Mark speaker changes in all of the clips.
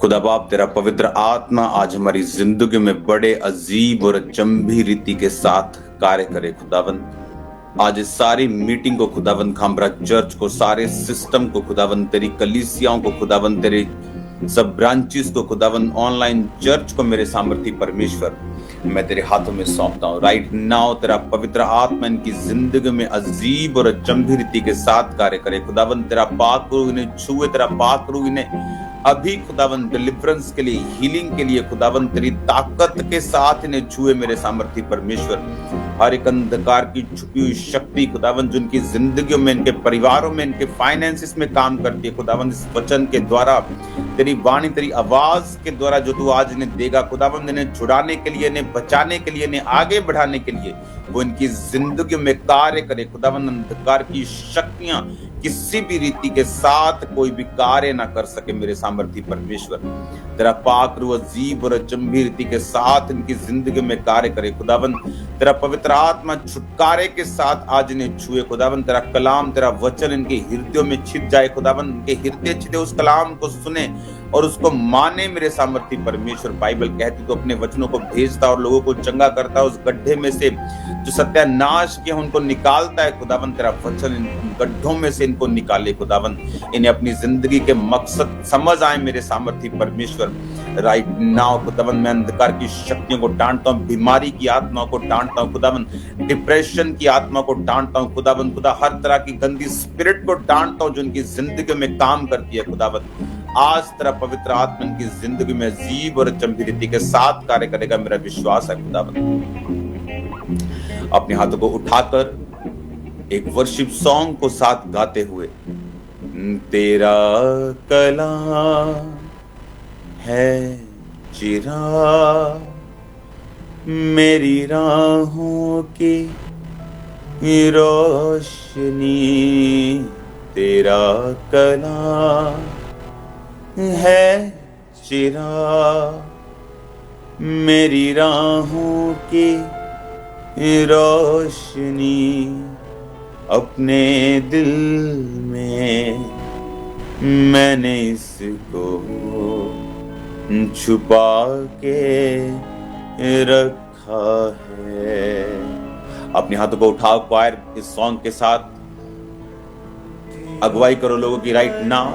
Speaker 1: खुदा बाप, तेरा पवित्र आत्मा आज हमारी जिंदगी में बड़े अजीब और अचंभी रीति के साथ कार्य करे खुदावंद। आज इस सारी मीटिंग को खुदावंद, खामरा चर्च को, सारे सिस्टम को खुदावंद, तेरी कलीसियाओं को खुदावंद, तेरे सब ब्रांचेस को खुदावंद, ऑनलाइन चर्च को मेरे सामर्थी परमेश्वर मैं तेरे हाथों में सौंपता हूँ। राइट नाउ तेरा पवित्र आत्मा इनकी जिंदगी में अजीब और अचंभी रीति के साथ कार्य करे खुदावंद। तेरा पाक रूह इन्हें छुए, तेरा पाक रूह इन्हें अभी खुदावंद डिलीवरेंस के लिए, हीलिंग के लिए खुदावंद तेरी ताकत के साथ इन्हें छुए मेरे सामर्थी परमेश्वर। हर एक अंधकार की छुपी हुई शक्ति खुदावंद जो इनकी जिंदगियों में, इनके परिवारों में, इनके फाइनेंसिस में काम करती है खुदावंद, इस वचन के द्वारा, तेरी वाणी, तेरी आवाज के द्वारा जो तू आज इन्हें देगा खुदावंद, इन्हें छुड़ाने के लिए, इन्हें बचाने के लिए, इन्हें आगे बढ़ाने के लिए वो इनकी जिंदगी में कार्य करे खुदावंद। अंधकार की शक्तियां किसी भी रीति के साथ कोई भी कार्य ना कर सके मेरे सामर्थी परमेश्वर। तेरा पाक रूह अजीब और अचंभी रीति के साथ इनकी जिंदगी में कार्य करे खुदावंद। तेरा पवित्र आत्मा छुटकारे के साथ आज इन्हें छुए खुदावंद। तेरा कलाम, तेरा वचन इनके हृदयों में छिप जाए खुदावंद। इनके हृदय छिपे उस कलाम को सुने और उसको माने मेरे सामर्थी परमेश्वर। बाइबल कहती तो अपने वचनों को भेजता और लोगों को चंगा करता, उस गड्ढे में से जो सत्यानाश किया उनको निकालता है खुदावंद। तेरा वचन इन गड्ढों में से इनको निकाले खुदावंद, इन्हें अपनी जिंदगी के मकसद समझ आए मेरे सामर्थी परमेश्वर। राइट नाउ खुदावंद मैं अंधकार की शक्तियों को डांटता हूँ, बीमारी की आत्मा को डांटता हूँ खुदावंद, डिप्रेशन की आत्मा को डांटता हूँ खुदावंद। खुदा हर तरह की गंदी स्पिरिट को डांटता हूँ जो उनकी जिंदगी में काम करती है खुदावंद। आज तेरा पवित्र आत्मा इनकी जिंदगी में अजीब और अचंभी रीति के साथ कार्य करेगा मेरा विश्वास है खुदावंद। अपने हाथों को उठाकर एक वर्शिप सॉन्ग को साथ गाते हुए, तेरा कलाम है चिराग मेरी राहों की रोशनी, तेरा कलाम है चिराग मेरी राहों की रोशनी, अपने दिल में मैंने इसको छुपा के रखा है। अपने हाथों को उठाओ, क्वायर इस सॉन्ग के साथ अगुवाई करो लोगों की। राइट नाउ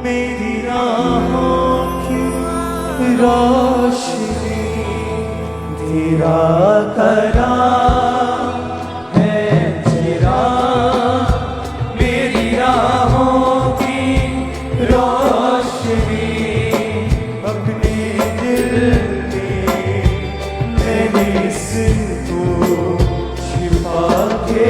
Speaker 2: मेरी राहों की रोशनी, तेरा कलाम है चिराग मेरी राहों की रोशनी, अपने दिल में मैंने इसको छिपा के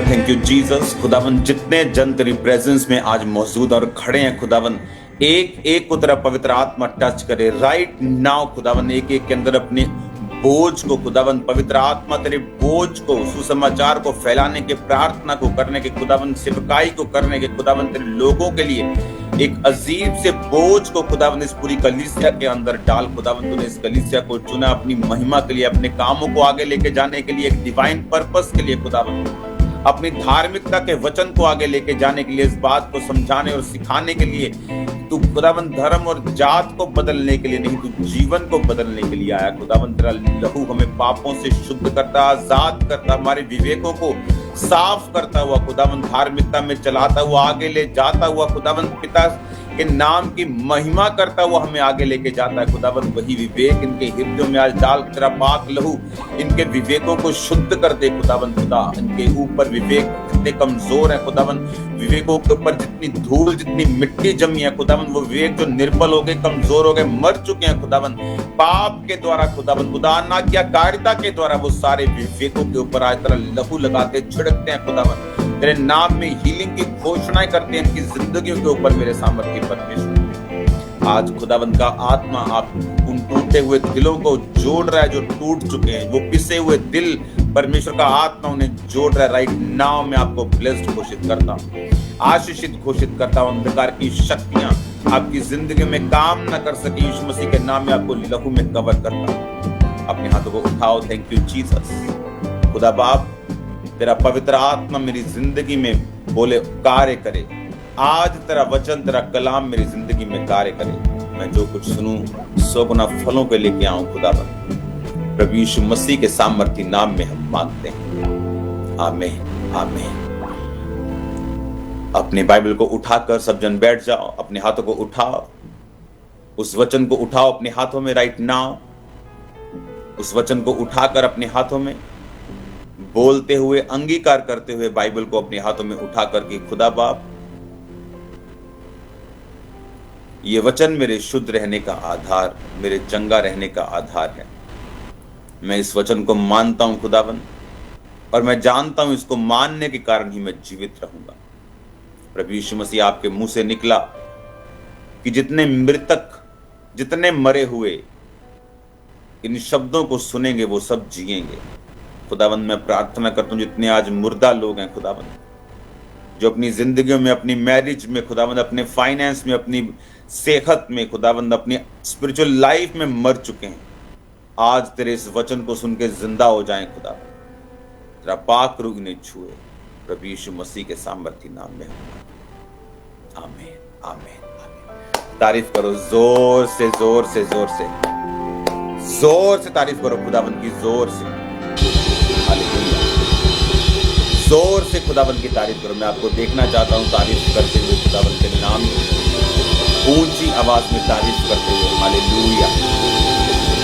Speaker 1: थैंक यू जीसस। खुदावन जितने जन तेरी प्रेजेंस में आज मौजूद और खड़े हैं खुदावन, एक एक को तेरा पवित्र आत्मा टच करे राइट नाउ खुदावन। एक एक के अंदर अपने बोझ को खुदावन, पवित्र आत्मा तेरे बोझ को, सुसमाचार को फैलाने के, प्रार्थना को करने के खुदावन, सेवकाई को करने के खुदावन, तेरे लोगों के लिए एक अजीब से बोझ को खुदावन इस पूरी कलीसिया के अंदर डाल खुदावन। तूने इस कलीसिया को चुना अपनी महिमा के लिए, अपने कामों को आगे लेके जाने के लिए, एक डिवाइन पर्पस के लिए खुदावन, अपनी धार्मिकता के वचन को आगे लेके जाने के लिए, इस बात को समझाने और सिखाने के लिए। तू खुदावन धर्म और जात को बदलने के लिए नहीं, तू जीवन को बदलने के लिए आया खुदावन। तेरा लहू हमें पापों से शुद्ध करता, आजाद करता, हमारे विवेकों को साफ करता हुआ खुदावन, धार्मिकता में चलाता हुआ, आगे ले जाता हुआ खुदावन, पिता के नाम की महिमा करता हुआ हमें आगे लेके जाता है खुदावन। वही विवेक इनके हृदयों में आज डाल, तेरा पाक लहू इनके विवेकों को शुद्ध कर दे खुदावन। खुदा इनके ऊपर विवेक जितने कमजोर है खुदावन, विवेकों के ऊपर जितनी धूल, जितनी मिट्टी जमी है खुदावन, वो विवेक जो निर्बल हो गए, कमजोर हो गए, मर चुके हैं खुदावन पाप के द्वारा खुदावन, खुदा ना किया कारिता के द्वारा, वो सारे विवेकों के ऊपर आज तेरा लहू लगाते छिड़कते हैं खुदावन। तेरे नाम में हीलिंग की घोषणाएं करते हैं इनकी जिंदगियों के ऊपर मेरे सामर्थ्य परमेश्वर। आज खुदावंद का आत्मा आप उन टूटे हुए दिलों को जोड़ रहा है जो टूट चुके हैं, वो पिसे हुए दिल परमेश्वर का आत्मा उन्हें जोड़ रहा है। राइट नाउ मैं आपको ब्लेस्ड घोषित करता हूं, आशीषित घोषित करता हूं। अंधकार की शक्तियां आपकी जिंदगी में काम न कर सके, यीशु मसीह के नाम में आपको लहू में कवर करता हूं। अपने हाथों को उठाओ। Thank you Jesus. खुदा बाप, तेरा पवित्र आत्मा मेरी जिंदगी में बोले, कार्य करे। आज तेरा वचन, तेरा कलाम मेरी जिंदगी में कार्य करे। मैं जो कुछ सुनूं 100 गुना फलों पे लेके आऊं खुदावन। प्रभु यीशु मसीह के सामर्थी नाम में हम मांगते हैं, आमीन आमीन। अपनी बाइबल को उठाकर सब जन बैठ जाओ। अपने हाथों को उठाओ, उस वचन को उठाओ अपने हाथों में राइट नाउ। उस वचन को उठाकर अपने हाथों में बोलते हुए, अंगीकार करते हुए बाइबल को अपने हाथों में उठाकर कि खुदा बाप, ये वचन मेरे शुद्ध रहने का आधार, मेरे चंगा रहने का आधार है। मैं इस वचन को मानता हूं खुदावन, और मैं जानता हूं इसको मानने के कारण ही मैं जीवित रहूंगा। प्रभु यीशु मसीह, आपके मुंह से निकला कि जितने मृतक, जितने मरे हुए इन शब्दों को सुनेंगे वो सब जिएंगे। खुदावन, मैं प्रार्थना करता हूं जितने आज मुर्दा लोग हैं खुदावन, जो अपनी जिंदगियों में, अपनी मैरिज में खुदावन, अपने फाइनेंस में, अपनी सेहत में खुदावन, अपनी स्पिरिचुअल लाइफ में मर चुके हैं, आज तेरे इस वचन को सुन के जिंदा हो जाएं खुदावन। तेरा पाक रूह इन्हें छुए प्रभु यीशु मसीह के सामर्थी नाम में। आमीन आमीन आमीन। तारीफ करो जोर से, जोर से, जोर से, जोर से तारीफ करो खुदावन की, जोर से। हालेलुया। जोर से खुदावन की तारीफ करो। मैं आपको देखना चाहता हूं तारीफ करते हुए खुदावन के नाम में, ऊंची आवाज में तारीफ करते हुए। Hallelujah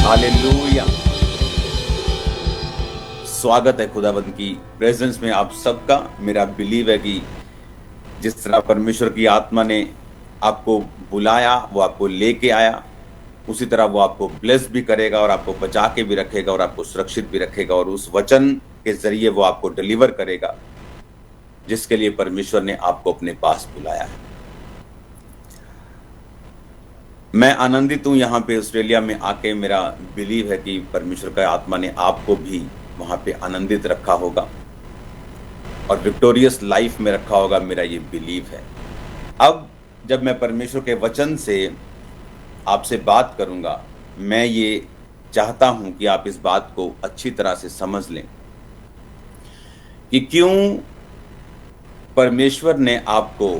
Speaker 1: hallelujah. स्वागत है खुदावन की प्रेजेंस में आप सबका। मेरा बिलीव है कि जिस तरह परमेश्वर की आत्मा ने आपको बुलाया, वो आपको लेके आया, उसी तरह वो आपको ब्लेस भी करेगा और आपको बचा के भी रखेगा और आपको सुरक्षित भी रखेगा, और उस वचन के जरिए वो आपको डिलीवर करेगा जिसके लिए परमेश्वर ने आपको अपने पास बुलाया है। मैं आनंदित हूं यहाँ पे ऑस्ट्रेलिया में आके। मेरा बिलीव है कि परमेश्वर का आत्मा ने आपको भी वहां पे आनंदित रखा होगा और विक्टोरियस लाइफ में रखा होगा, मेरा ये बिलीव है। अब जब मैं परमेश्वर के वचन से आपसे बात करूंगा, मैं ये चाहता हूं कि आप इस बात को अच्छी तरह से समझ लें कि क्यों परमेश्वर ने आपको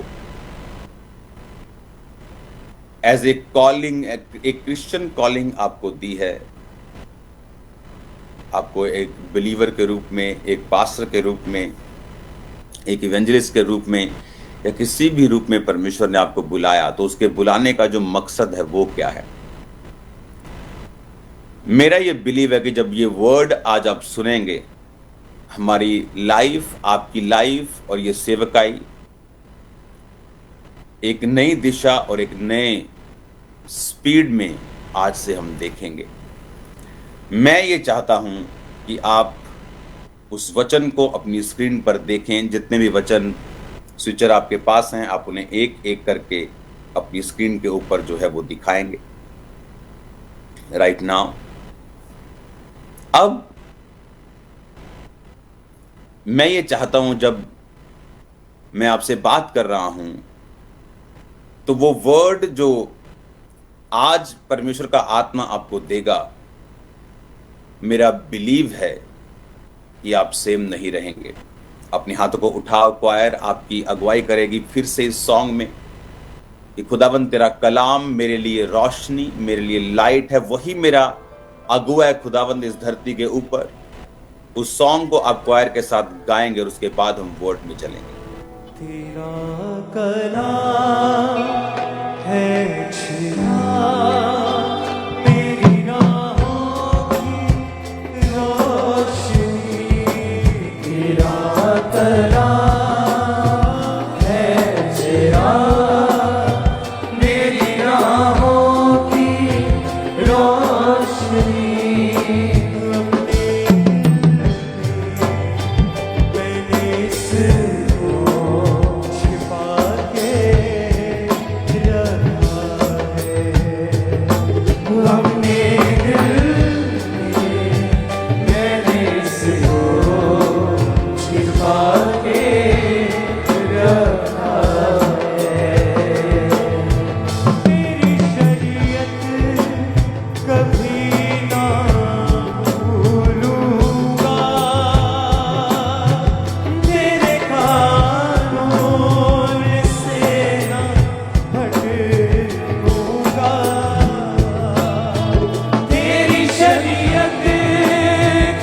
Speaker 1: एज ए कॉलिंग, एक क्रिश्चियन कॉलिंग आपको दी है। आपको एक बिलीवर के रूप में, एक पास्टर के रूप में, एक इवेंजलिस्ट के रूप में, या किसी भी रूप में परमेश्वर ने आपको बुलाया, तो उसके बुलाने का जो मकसद है वो क्या है। मेरा ये बिलीव है कि जब ये वर्ड आज आप सुनेंगे, हमारी लाइफ, आपकी लाइफ और ये सेवकाई एक नई दिशा और एक नए स्पीड में आज से हम देखेंगे। मैं ये चाहता हूं कि आप उस वचन को अपनी स्क्रीन पर देखें। जितने भी वचन स्विचर आपके पास हैं, आप उन्हें एक एक करके अपनी स्क्रीन के ऊपर जो है वो दिखाएंगे राइट नाउ। अब मैं ये चाहता हूं, जब मैं आपसे बात कर रहा हूं, तो वो वर्ड जो आज परमेश्वर का आत्मा आपको देगा, मेरा बिलीव है कि आप सेम नहीं रहेंगे। अपने हाथों को उठाओ। क्वायर आपकी अगुवाई करेगी फिर से इस सॉन्ग में कि खुदावन तेरा कलाम मेरे लिए रोशनी, मेरे लिए लाइट है, वही मेरा अगुआ है खुदावन इस धरती के ऊपर। उस सॉन्ग को आप क्वायर के साथ गाएंगे और उसके बाद हम वर्ड में चलेंगे।
Speaker 2: तेरा कलाम है चिराग मेरी राहों की रोशनी, तेरा कलाम है चिराग मेरी राहों की रोशनी। मैंने इसको छिपा के तेरी शरीयत कभी ना भूलूंगा, तेरे कानून से ना भटकूंगा, तेरी शरीयत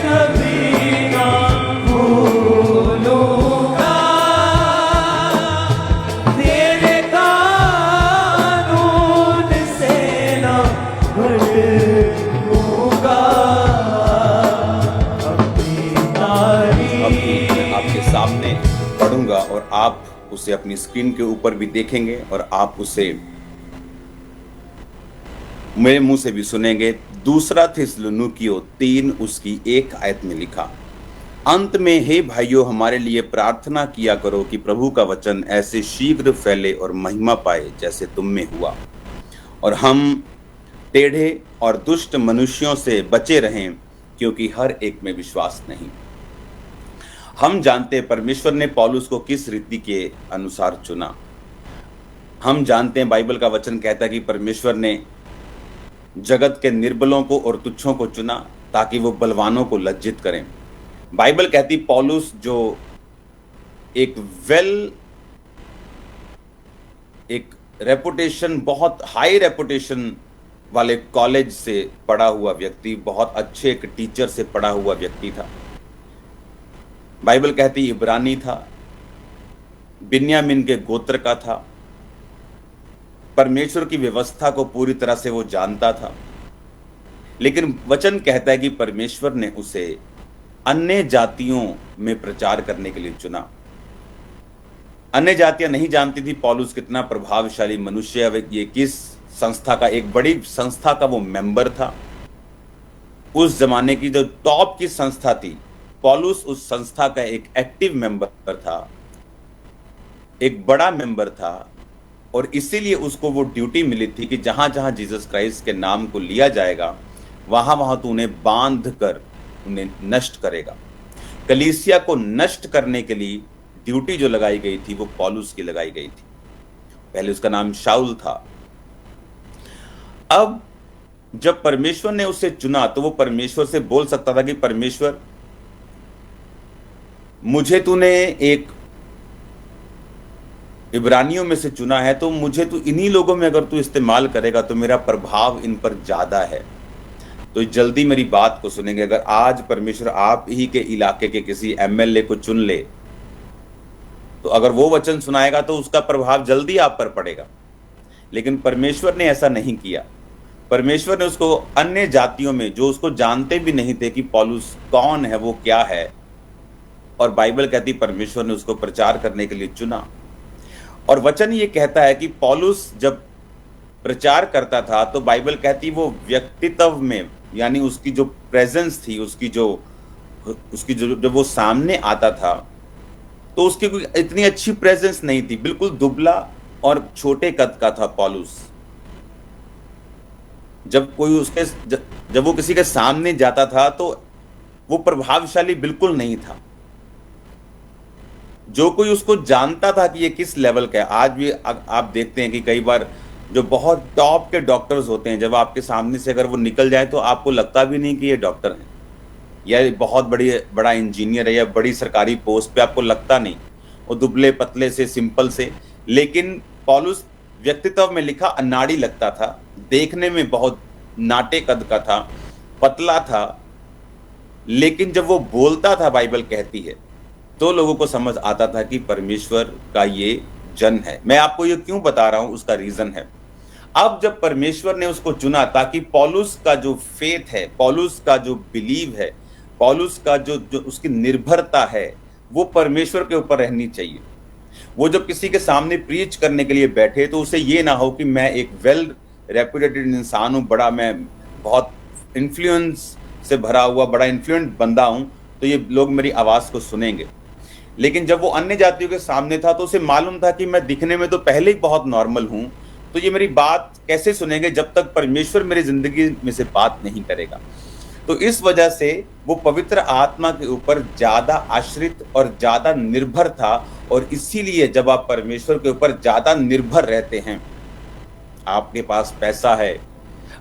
Speaker 2: कभी ना भूलूंगा, तेरे कानून से ना भटकूंगा, अपनी तारीफ
Speaker 1: अब मैं आपके सामने पढ़ूंगा और आप उसे अपनी स्क्रीन के ऊपर भी देखेंगे और आप उसे मेरे मुंह से भी सुनेंगे। दूसरा थिस्सलुनीकियों 3 उसकी 1 आयत में लिखा, अंत में हे भाइयों हमारे लिए प्रार्थना किया करो कि प्रभु का वचन ऐसे शीघ्र फैले और महिमा पाए जैसे तुम में हुआ, और हम टेढ़े और दुष्ट मनुष्यों से बचे रहें, क्योंकि हर एक में विश्वास नहीं। हम जानते हैं परमेश्वर ने पौलुस को किस रीति के अनुसार चुना। हम जानते हैं बाइबल का वचन कहता है कि परमेश्वर ने जगत के निर्बलों को और तुच्छों को चुना ताकि वो बलवानों को लज्जित करें। बाइबल कहती पौलुस जो एक रेपुटेशन, बहुत हाई रेपुटेशन वाले कॉलेज से पढ़ा हुआ व्यक्ति, बहुत अच्छे एक टीचर से पढ़ा हुआ व्यक्ति था। बाइबल कहती इब्रानी था, बिन्यामीन के गोत्र का था, परमेश्वर की व्यवस्था को पूरी तरह से वो जानता था। लेकिन वचन कहता है कि परमेश्वर ने उसे अन्य जातियों में प्रचार करने के लिए चुना। अन्य जातियां नहीं जानती थी पौलुस कितना प्रभावशाली मनुष्य है, ये किस संस्था का, एक बड़ी संस्था का वो मेंबर था। उस जमाने की जो टॉप की संस्था थी, पौलुस उस संस्था का एक एक्टिव मेंबर था, एक बड़ा मेंबर था, और इसीलिए उसको वो ड्यूटी मिली थी कि जहां जहां जीसस क्राइस्ट के नाम को लिया जाएगा वहां वहां तू उन्हें बांध कर उन्हें नष्ट करेगा। कलीसिया को नष्ट करने के लिए ड्यूटी जो लगाई गई थी वो पौलुस की लगाई गई थी। पहले उसका नाम शाऊल था। अब जब परमेश्वर ने उसे चुना तो वो परमेश्वर से बोल सकता था कि परमेश्वर, मुझे तूने एक इब्रानियों में से चुना है, तो मुझे तू इन्हीं लोगों में अगर तू इस्तेमाल करेगा तो मेरा प्रभाव इन पर ज्यादा है। तो जल्दी मेरी बात को सुनेंगे। अगर आज परमेश्वर आप ही के इलाके के किसी एमएलए को चुन ले, तो अगर वो वचन सुनाएगा तो उसका प्रभाव जल्दी आप पर पड़ेगा। लेकिन परमेश्वर ने ऐसा नहीं किया। परमेश्वर ने उसको अन्य जातियों में, जो उसको जानते भी नहीं थे कि पौलुस कौन है, वो क्या है, और बाइबल कहती परमेश्वर ने उसको प्रचार करने के लिए चुना। और वचन ये कहता है कि पौलुस जब प्रचार करता था तो बाइबल कहती वो व्यक्तित्व में, यानी उसकी जो प्रेजेंस थी, उसकी जो जब वो सामने आता था तो उसकी कोई इतनी अच्छी प्रेजेंस नहीं थी। बिल्कुल दुबला और छोटे कद का था पौलुस। जब वो किसी के सामने जाता था तो वो प्रभावशाली बिल्कुल नहीं था। जो कोई उसको जानता था कि ये किस लेवल का है। आज भी आप देखते हैं कि कई बार जो बहुत टॉप के डॉक्टर्स होते हैं, जब आपके सामने से अगर वो निकल जाए तो आपको लगता भी नहीं कि ये डॉक्टर है, या बहुत बड़ा इंजीनियर है, या बड़ी सरकारी पोस्ट पे, आपको लगता नहीं। वो दुबले पतले से, सिंपल से। लेकिन पौलुस व्यक्तित्व में लिखा अनाड़ी लगता था, देखने में बहुत नाटे कद का था, पतला था, लेकिन जब वो बोलता था बाइबल कहती है तो लोगों को समझ आता था कि परमेश्वर का ये जन है। मैं आपको ये क्यों बता रहा हूं, उसका रीजन है। अब जब परमेश्वर ने उसको चुना ताकि पौलुस का जो फेथ है, पौलुस का जो बिलीव है, पौलुस का जो उसकी निर्भरता है, वो परमेश्वर के ऊपर रहनी चाहिए। वो जब किसी के सामने प्रीच करने के लिए बैठे तो उसे ये ना हो कि मैं एक वेल रेपुटेटेड इंसान हूँ, मैं बहुत इन्फ्लुएंस से भरा हुआ बड़ा इन्फ्लुएंट बंदा हूँ, तो ये लोग मेरी आवाज़ को सुनेंगे। लेकिन जब वो अन्य जातियों के सामने था तो उसे मालूम था कि मैं दिखने में तो पहले ही बहुत नॉर्मल हूँ, तो ये मेरी बात कैसे सुनेंगे जब तक परमेश्वर मेरी जिंदगी में से बात नहीं करेगा। तो इस वजह से वो पवित्र आत्मा के ऊपर ज्यादा आश्रित और ज्यादा निर्भर था। और इसीलिए जब आप परमेश्वर के ऊपर ज्यादा निर्भर रहते हैं आपके पास पैसा है,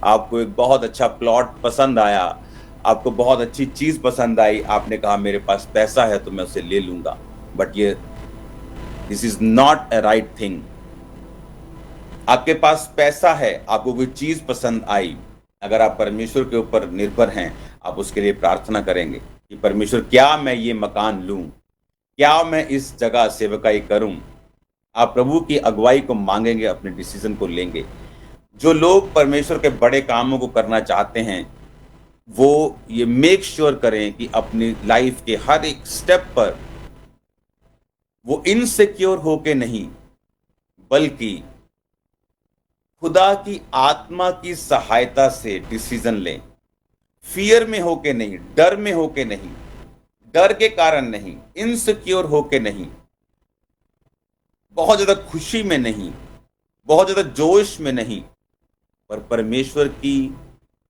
Speaker 1: आपको एक बहुत अच्छा प्लॉट पसंद आया, आपको बहुत अच्छी चीज पसंद आई, आपने कहा मेरे पास पैसा है तो मैं उसे ले लूंगा, बट ये this is not a right thing. आपके पास पैसा है, आपको कोई चीज पसंद आई, अगर आप परमेश्वर के ऊपर निर्भर हैं, आप उसके लिए प्रार्थना करेंगे कि परमेश्वर क्या मैं ये मकान लूं, क्या मैं इस जगह सेवकाई करूं। आप प्रभु की अगुवाई को मांगेंगे, अपने डिसीजन को लेंगे। जो लोग परमेश्वर के बड़े कामों को करना चाहते हैं, वो ये मेक श्योर करें कि अपनी लाइफ के हर एक स्टेप पर वो इनसिक्योर होके नहीं, बल्कि खुदा की आत्मा की सहायता से डिसीजन लें। फियर में होके नहीं, डर में होके नहीं, डर के कारण नहीं, इनसिक्योर होके नहीं, बहुत ज्यादा खुशी में नहीं, बहुत ज्यादा जोश में नहीं, पर परमेश्वर की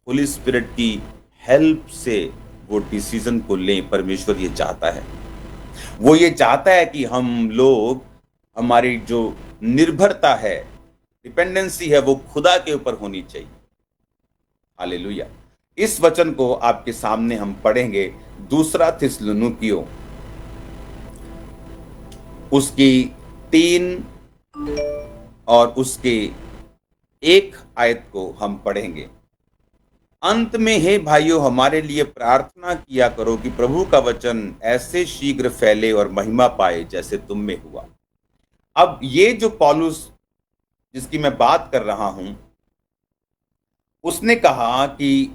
Speaker 1: होली स्पिरिट की हेल्प से वो डिसीजन को लें। परमेश्वर ये चाहता है, वो ये चाहता है कि हम लोग, हमारी जो निर्भरता है, डिपेंडेंसी है, वो खुदा के ऊपर होनी चाहिए। हालेलुया। इस वचन को आपके सामने हम पढ़ेंगे, दूसरा थिस्सलुनीकियों उसकी 3 और उसके 1 आयत को हम पढ़ेंगे। अंत में हे भाइयों, हमारे लिए प्रार्थना किया करो कि प्रभु का वचन ऐसे शीघ्र फैले और महिमा पाए जैसे तुम में हुआ। अब ये जो पौलुस जिसकी मैं बात कर रहा हूं, उसने कहा कि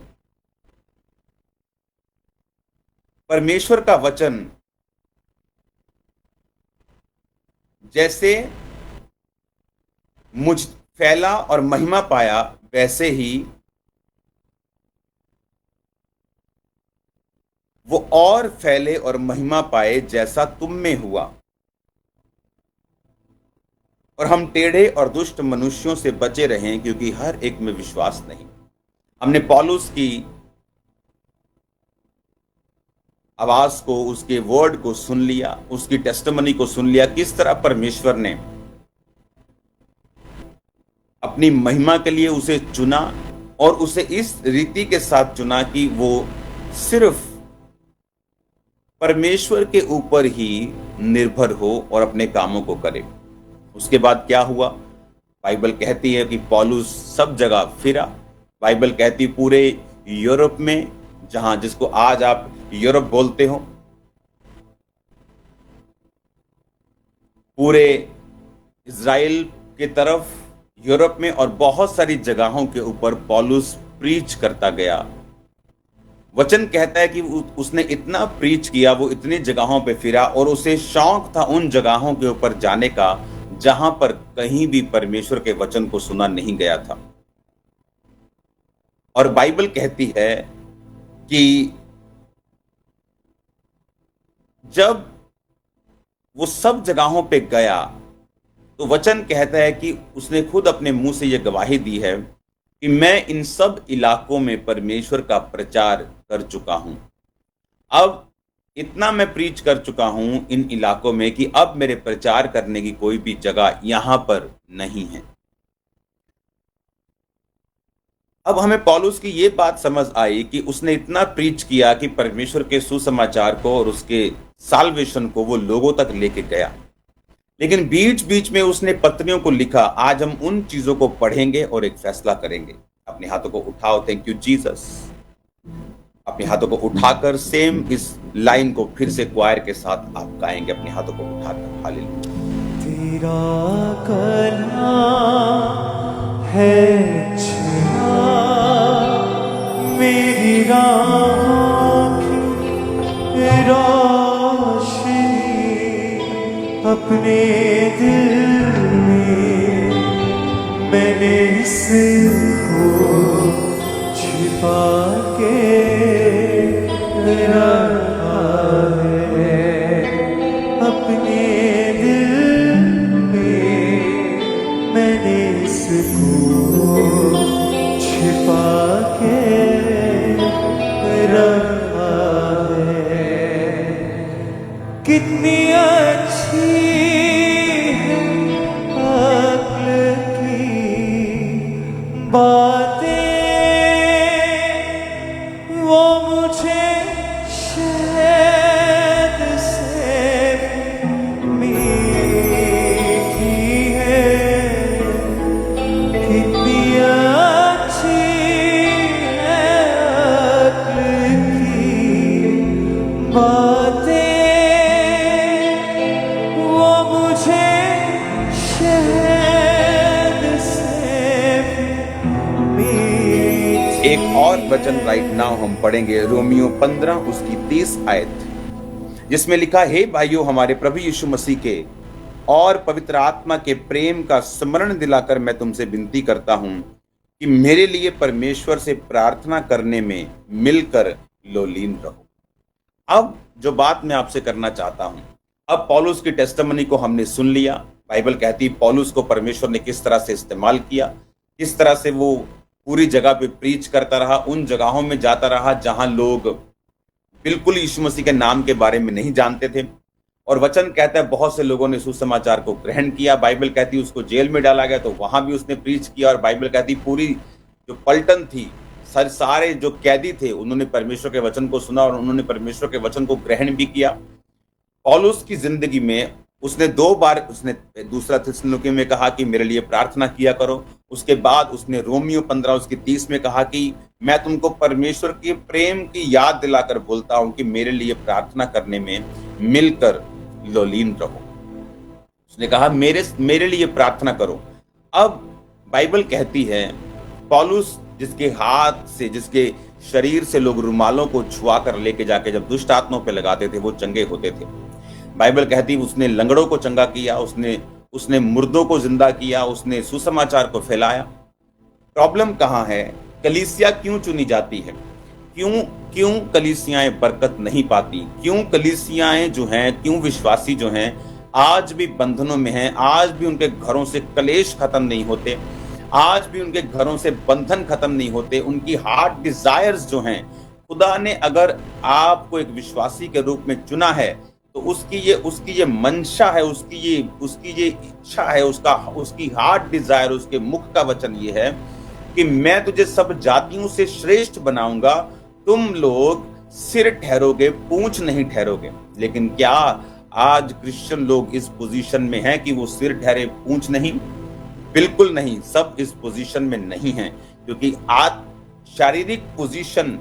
Speaker 1: परमेश्वर का वचन जैसे मुझ फैला और महिमा पाया, वैसे ही वो और फैले और महिमा पाए जैसा तुम में हुआ। और हम टेढ़े और दुष्ट मनुष्यों से बचे रहें, क्योंकि हर एक में विश्वास नहीं। हमने पौलुस की आवाज को, उसके वर्ड को सुन लिया, उसकी टेस्टिमनी को सुन लिया, किस तरह परमेश्वर ने अपनी महिमा के लिए उसे चुना और उसे इस रीति के साथ चुना कि वो सिर्फ परमेश्वर के ऊपर ही निर्भर हो और अपने कामों को करे। उसके बाद क्या हुआ? बाइबल कहती है कि पौलुस सब जगह फिरा। बाइबल कहती पूरे यूरोप में, जहां जिसको आज आप यूरोप बोलते हो, पूरे इज़राइल के तरफ, यूरोप में और बहुत सारी जगहों के ऊपर पौलुस प्रीच करता गया। वचन कहता है कि उसने इतना प्रीच किया, वो इतनी जगहों पे फिरा और उसे शौक था उन जगहों के ऊपर जाने का जहां पर कहीं भी परमेश्वर के वचन को सुना नहीं गया था। और बाइबल कहती है कि जब वो सब जगहों पे गया तो वचन कहता है कि उसने खुद अपने मुंह से यह गवाही दी है कि मैं इन सब इलाकों में परमेश्वर का प्रचार कर चुका हूं। अब इतना मैं प्रीच कर चुका हूं इन इलाकों में कि अब मेरे प्रचार करने की कोई भी जगह यहां पर नहीं है। अब हमें पौलुस की ये बात समझ आई कि उसने इतना प्रीच किया कि परमेश्वर के सुसमाचार को और उसके साल्वेशन को वो लोगों तक लेके गया। लेकिन बीच बीच में उसने पत्रियों को लिखा। आज हम उन चीजों को पढ़ेंगे और एक फैसला करेंगे। अपने हाथों को उठाओ, थैंक यू जीसस। अपने हाथों को उठाकर सेम इस लाइन को फिर से क्वायर के साथ आप गाएंगे, अपने हाथों को उठाकर। हालेलुया।
Speaker 2: तेरा कलाम है छुआ मेरी राहों की रोशनी, अपने दिल में मैंने इसको छिपा के रखा है। अपने दिल में मैंने इसको छिपा के रखा है। कितनी अच्छी है अक्ल की बातें वो मुझे शहद से मीठी है, कितनी अच्छी है अक्ल की बातें, वो मुझे शहद से मीठी।
Speaker 1: एक और वचन राइट नाउ हम पढ़ेंगे रोमियो 15 उसकी 30 आयत, जिसमें लिखा, हे भाइयों, हमारे प्रभु यीशु मसीह के और पवित्र आत्मा के प्रेम का स्मरण दिलाकर मैं तुमसे विनती करता हूं कि मेरे लिए परमेश्वर से प्रार्थना करने में मिलकर लोलीन रहो। अब जो बात मैं आपसे करना चाहता हूं, अब पौलुस की टेस्टिमनी को हमने सुन लिया। बाइबल कहती पौलुस को परमेश्वर ने किस तरह से इस्तेमाल किया, किस तरह से वो पूरी जगह पे प्रीच करता रहा, उन जगहों में जाता रहा जहां लोग बिल्कुल यीशु मसीह के नाम के बारे में नहीं जानते थे। और वचन कहता है बहुत से लोगों ने सुसमाचार को ग्रहण किया। बाइबल कहती उसको जेल में डाला गया तो वहां भी उसने प्रीच किया। और बाइबल कहती पूरी जो पलटन थी, सारे जो कैदी थे, उन्होंने परमेश्वर के वचन को सुना और उन्होंने परमेश्वर के वचन को ग्रहण भी किया। पौलुस की जिंदगी में उसने 2 बार उसने दूसरा थिस्सलुनीके में कहा कि मेरे लिए प्रार्थना किया करो। उसके बाद उसने रोमियो 15 उसकी 30 में कहा कि मैं तुमको परमेश्वर के प्रेम की याद दिलाकर बोलता हूं कि मेरे लिए प्रार्थना करने में मिलकर लोलीन रहो। उसने कहा मेरे लिए प्रार्थना करो। अब बाइबल कहती है पौलुस जिसके हाथ से, जिसके शरीर से लोग रुमालों को छुआ कर लेके जाके जब दुष्ट आत्माओं पे लगाते थे वो चंगे होते थे। बाइबल कहती उसने लंगड़ों को चंगा किया, उसने मुर्दों को जिंदा किया, उसने सुसमाचार को फैलाया। प्रॉब्लम कहां है? कलीसिया क्यों चुनी जाती है? क्यों कलीसियाएं बरकत नहीं पाती? क्यों कलीसियाएं जो हैं, क्यों विश्वासी जो हैं आज भी बंधनों में हैं, आज भी उनके घरों से कलेश खत्म नहीं होते, आज भी उनके घरों से बंधन खत्म नहीं होते, उनकी हार्ट डिजायर्स जो हैं, खुदा ने अगर आपको एक विश्वासी के रूप में चुना है तो उसकी ये मंशा है, उसकी ये इच्छा है, उसकी हार्ट डिजायर, उसके मुख का वचन ये है कि मैं तुझे सब जातियों से श्रेष्ठ बनाऊंगा, तुम लोग सिर ठहरोगे, पूंछ नहीं ठहरोगे। लेकिन क्या आज क्रिश्चियन लोग इस पोजीशन में हैं कि वो सिर ठहरे पूंछ नहीं? बिल्कुल नहीं, सब इस पोजीशन में नहीं है, क्योंकि आज शारीरिक पोजीशन,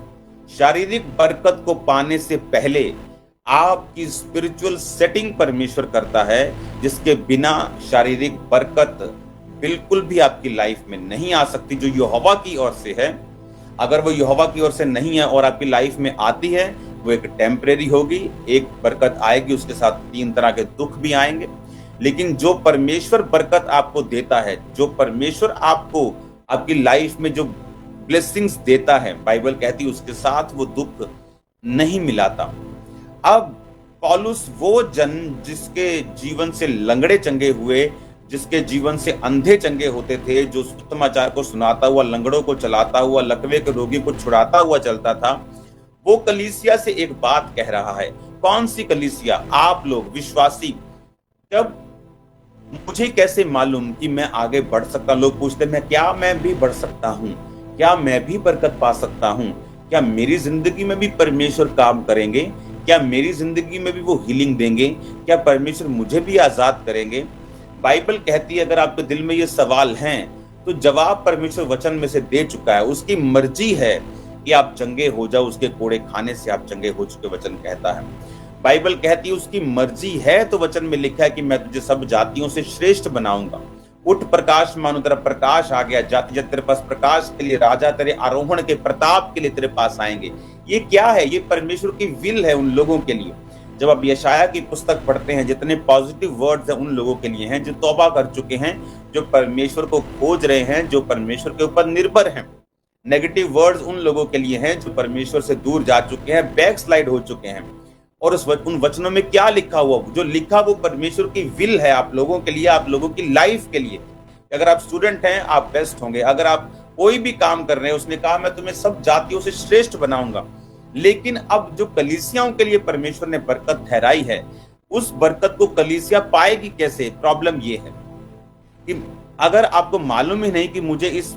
Speaker 1: शारीरिक बरकत को पाने से पहले आपकी स्पिरिचुअल सेटिंग परमेश्वर करता है, जिसके बिना शारीरिक बरकत बिल्कुल भी आपकी लाइफ में नहीं आ सकती, जो यहोवा की ओर से है। अगर वो यहोवा की ओर से नहीं है और आपकी लाइफ में आती है, वो एक टेम्परेरी होगी, एक बरकत आएगी, उसके साथ 3 तरह के दुख भी आएंगे। लेकिन जो परमेश्वर बरकत आपको देता है, जो परमेश्वर आपको आपकी लाइफ में जो ब्लेसिंग्स देता है, बाइबल कहती है उसके साथ वो दुख नहीं मिलाता। अब पौलुस वो जन जिसके जीवन से लंगड़े चंगे हुए, जिसके जीवन से अंधे चंगे होते थे, जो सुसमाचार को सुनाता हुआ, लंगड़ों को चलाता हुआ, लकवे के रोगी को छुड़ाता हुआ चलता था, वो कलीसिया से एक बात कह रहा है। कौन सी कलीसिया? आप लोग विश्वासी। जब मुझे कैसे मालूम कि मैं आगे बढ़ सकता? लोग पूछते हैं क्या मैं भी बढ़ सकता हूं? क्या मैं भी बरकत पा सकता हूं? क्या मेरी जिंदगी में भी परमेश्वर काम करेंगे? क्या मेरी जिंदगी में भी वो हीलिंग देंगे? क्या परमेश्वर मुझे भी आजाद करेंगे? बाइबल कहती है अगर आपके दिल में ये सवाल हैं तो जवाब परमेश्वर वचन में से दे चुका है। उसकी मर्जी है कि आप चंगे हो जाओ, उसके कोड़े खाने से आप चंगे हो चुके, वचन कहता है। बाइबल कहती है उसकी मर्जी है, तो वचन में लिखा है कि मैं तुझे सब जातियों से श्रेष्ठ बनाऊंगा। उठ प्रकाश, मानो तेरा प्रकाश आ गया, जाति जाति तेरे पास प्रकाश के लिए, राजा तेरे आरोहण के प्रताप के लिए तेरे पास आएंगे। ये क्या है? ये परमेश्वर की विल है उन लोगों के लिए। जब आप यशाया की पुस्तक पढ़ते हैं, जितने पॉजिटिव वर्ड्स हैं उन लोगों के लिए हैं जो तौबा कर चुके हैं, जो परमेश्वर को खोज रहे हैं, जो परमेश्वर के ऊपर निर्भर हैं। नेगेटिव वर्ड्स उन लोगों के लिए हैं जो परमेश्वर से दूर जा चुके हैं, बैकस्लाइड हो चुके हैं। और उन वचनों में क्या लिखा हुआ, जो लिखा वो परमेश्वर की विल है आप लोगों के लिए, आप लोगों की लाइफ के लिए। अगर आप स्टूडेंट हैं आप बेस्ट होंगे, अगर आप कोई भी काम कर रहे हैं, उसने कहा मैं तुम्हें सब जातियों से श्रेष्ठ बनाऊंगा। लेकिन अब जो कलीसियाओं के लिए परमेश्वर ने बरकत ठहराई है, उस बरकत को कलीसिया पाएगी कैसे? प्रॉब्लम ये है कि अगर आपको मालूम ही नहीं कि मुझे इस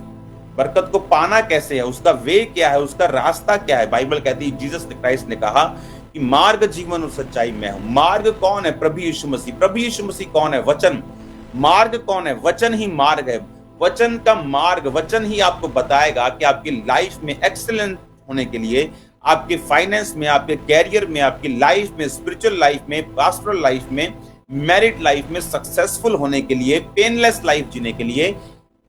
Speaker 1: बरकत को पाना कैसे है, उसका वे क्या है, उसका रास्ता क्या है। बाइबल कहती है जीसस क्राइस्ट ने कहा कि मार्ग, जीवन और सच्चाई मैं हूं। मार्ग कौन है? प्रभु यीशु मसीह। प्रभु यीशु मसीह कौन है? वचन। मार्ग कौन है? वचन ही मार्ग है। वचन का मार्ग, वचन ही आपको बताएगा कि आपकी लाइफ में एक्सीलेंट होने के लिए, आपके फाइनेंस में, आपके कैरियर में, आपकी लाइफ में, स्पिरिचुअल लाइफ में, पास्टरल लाइफ में, मैरिड लाइफ में सक्सेसफुल होने के लिए, पेनलेस लाइफ जीने के लिए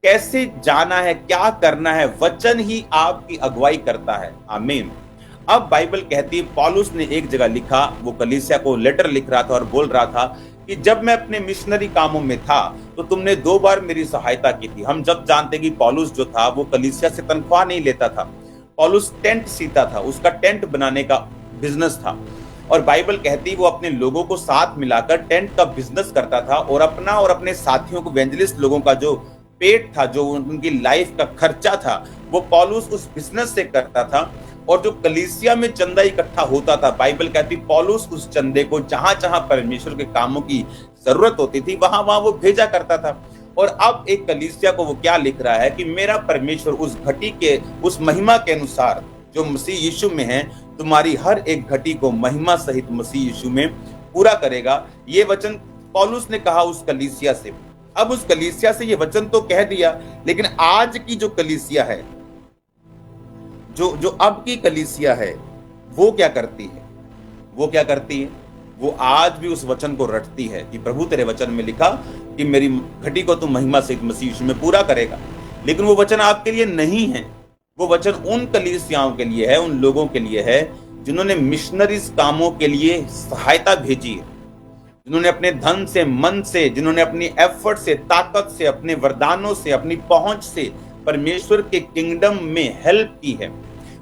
Speaker 1: कैसे जाना है, क्या करना है, वचन ही आपकी अगुवाई करता है। आमीन। अब बाइबल कहती है, पौलुस ने एक जगह लिखा, वो कलीसिया को लेटर लिख रहा था और बोल रहा था कि जब मैं अपने मिशनरी कामों में था तो तुमने 2 बार मेरी सहायता की थी। हम जब जानते कि पौलुस जो था वो कलीसिया से तनख्वाह नहीं लेता था। पौलुस टेंट सीता था, उसका टेंट बनाने का बिजनेस था, और बाइबल कहती वो अपने लोगों को साथ मिलाकर टेंट का बिजनेस करता था, और अपना और अपने साथियों को, इवेंजलिस्ट लोगों का जो पेट था, जो उनकी लाइफ का खर्चा था, वो पौलुस उस बिजनेस से करता था। और जो कलीसिया में चंदा इकट्ठा होता था, बाइबल कहती पौलुस उस चंदे को जहां जहां परमेश्वर के कामों की जरूरत होती थी वहां वहां वो भेजा करता था। और अब एक कलीसिया को वो क्या लिख रहा है कि मेरा परमेश्वर उस घटी के, उस महिमा के अनुसार जो मसीह यीशु में है, तुम्हारी हर एक घटी को महिमा सहित मसीह यीशु में पूरा करेगा। ये वचन पौलुस ने कहा उस कलीसिया से। अब उस कलीसिया से ये वचन तो कह दिया, लेकिन आज की जो कलीसिया है, जो अब की कलीसिया है, वो क्या करती है? वो क्या करती है? वो आज भी उस वचन को रटती है कि प्रभु तेरे वचन में लिखा कि मेरी घटी को तू महिमा सहित मसीह यीशु में पूरा करेगा। लेकिन वो वचन आपके लिए नहीं है। वो वचन उन कलीसियाओं के लिए है, उन लोगों के लिए है जिन्होंने मिशनरीज कामों के लिए सहायता भेजी है, जिन्होंने अपने धन से, मन से, जिन्होंने अपनी एफर्ट से, ताकत से, अपने वरदानों से, अपनी पहुंच से परमेश्वर के किंगडम में हेल्प की है।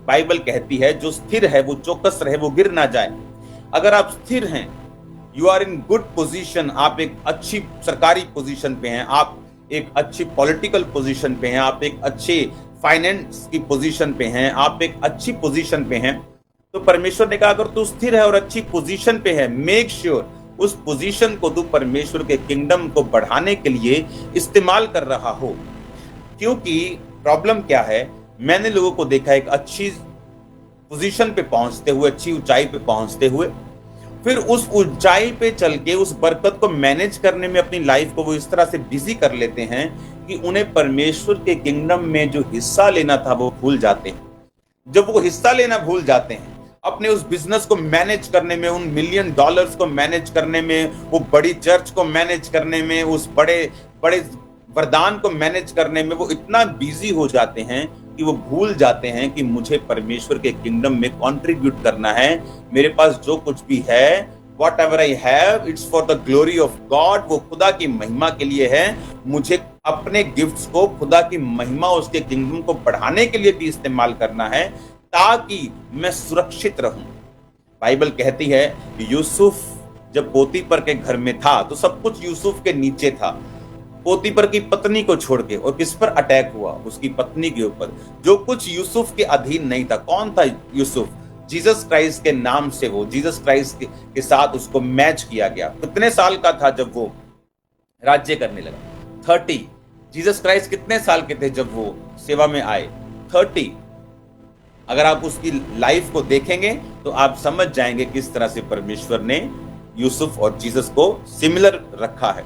Speaker 1: बाइबल कहती है जो स्थिर है वो चौकस रहे, वो गिर ना जाए। अगर आप स्थिर हैं, you are in good position, आप एक अच्छी सरकारी पोजीशन पे हैं, आप एक अच्छी पॉलिटिकल पोजीशन पे हैं, आप एक अच्छे फाइनेंस की पोजीशन पे हैं, आप एक अच्छी पोजीशन पे हैं, तो परमेश्वर ने कहा अगर तू स्थिर है और अच्छी पोजीशन पे है, मेक श्योर उस पोजीशन को तू परमेश्वर के किंगडम को बढ़ाने के लिए इस्तेमाल कर रहा हो। क्योंकि प्रॉब्लम क्या है, मैंने लोगों को देखा एक अच्छी पोजीशन पे पहुंचते हुए, अच्छी ऊंचाई पे पहुंचते हुए, फिर उस ऊंचाई पे चल के उस बरकत को मैनेज करने में अपनी लाइफ को वो इस तरह से बिजी कर लेते हैं कि उन्हें परमेश्वर के किंगडम में जो हिस्सा लेना था वो भूल जाते हैं। जब वो हिस्सा लेना भूल जाते हैं, अपने उस बिजनेस को मैनेज करने में, उन $1 मिलियन को मैनेज करने में, वो बड़ी चर्च को मैनेज करने में, उस बड़े बड़े वरदान को मैनेज करने में वो इतना बिजी हो जाते हैं कि वो भूल जाते हैं कि मुझे परमेश्वर के किंगडम में कंट्रीब्यूट करना है। मेरे पास जो कुछ भी है, whatever I have, it's for the glory of God, वो खुदा की महिमा के लिए है। मुझे अपने गिफ्ट्स को खुदा की महिमा, उसके किंगडम को बढ़ाने के लिए भी इस्तेमाल करना है ताकि मैं सुरक्षित रहूं। बाइबल कहती है यूसुफ जब पोतीपर के घर में था तो सब कुछ यूसुफ के नीचे था। पोतीपर की पत्नी को छोड़ के, और किस पर अटैक हुआ? उसकी पत्नी के ऊपर। जो कुछ यूसुफ के अधीन नहीं था, कौन था यूसुफ? जीसस क्राइस्ट के नाम से वो जीसस क्राइस्ट के साथ उसको मैच किया गया। कितने साल का था जब वो राज्य करने लगा? 30। जीसस क्राइस्ट कितने साल के थे जब वो सेवा में आए? 30। अगर आप उसकी लाइफ को देखेंगे तो आप समझ जाएंगे किस तरह से परमेश्वर ने यूसुफ और जीसस को सिमिलर रखा है।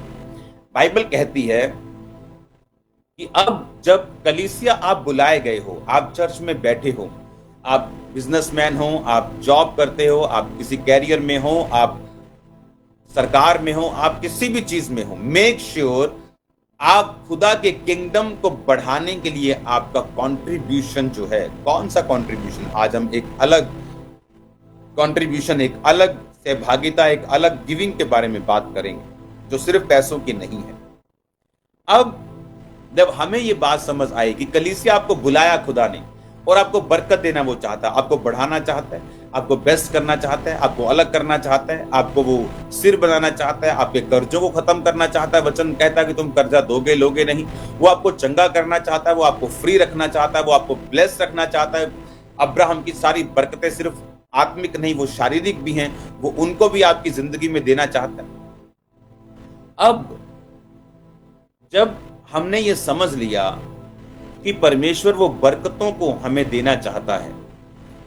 Speaker 1: बाइबल कहती है कि अब जब कलीसिया आप बुलाए गए हो, आप चर्च में बैठे हो, आप बिजनेसमैन हो, आप जॉब करते हो, आप किसी कैरियर में हो, आप सरकार में हो, आप किसी भी चीज में हो, मेक श्योर आप खुदा के किंगडम को बढ़ाने के लिए आपका कंट्रीब्यूशन जो है, कौन सा कंट्रीब्यूशन? आज हम एक अलग कंट्रीब्यूशन, एक अलग सहभागिता, एक अलग गिविंग के बारे में बात करेंगे जो सिर्फ पैसों की नहीं है। अब जब हमें ये बात समझ आई कि कलीसिया आपको बुलाया खुदा ने और आपको बरकत देना वो चाहता है, आपको बढ़ाना चाहता है, आपको बेस्ट करना चाहता है, आपको अलग करना चाहता है, आपको वो सिर बनाना चाहता है, आपके कर्जों को खत्म करना चाहता है। वचन कहता है कि तुम कर्जा दोगे लोगे नहीं। वो आपको चंगा करना चाहता है, वो आपको फ्री रखना चाहता है, वो आपको ब्लेस रखना चाहता है। अब्राहम की सारी बरकतें सिर्फ आत्मिक नहीं, वो शारीरिक भी हैं, वो उनको भी आपकी जिंदगी में देना चाहता है। अब जब हमने ये समझ लिया कि परमेश्वर वो बरकतों को हमें देना चाहता है,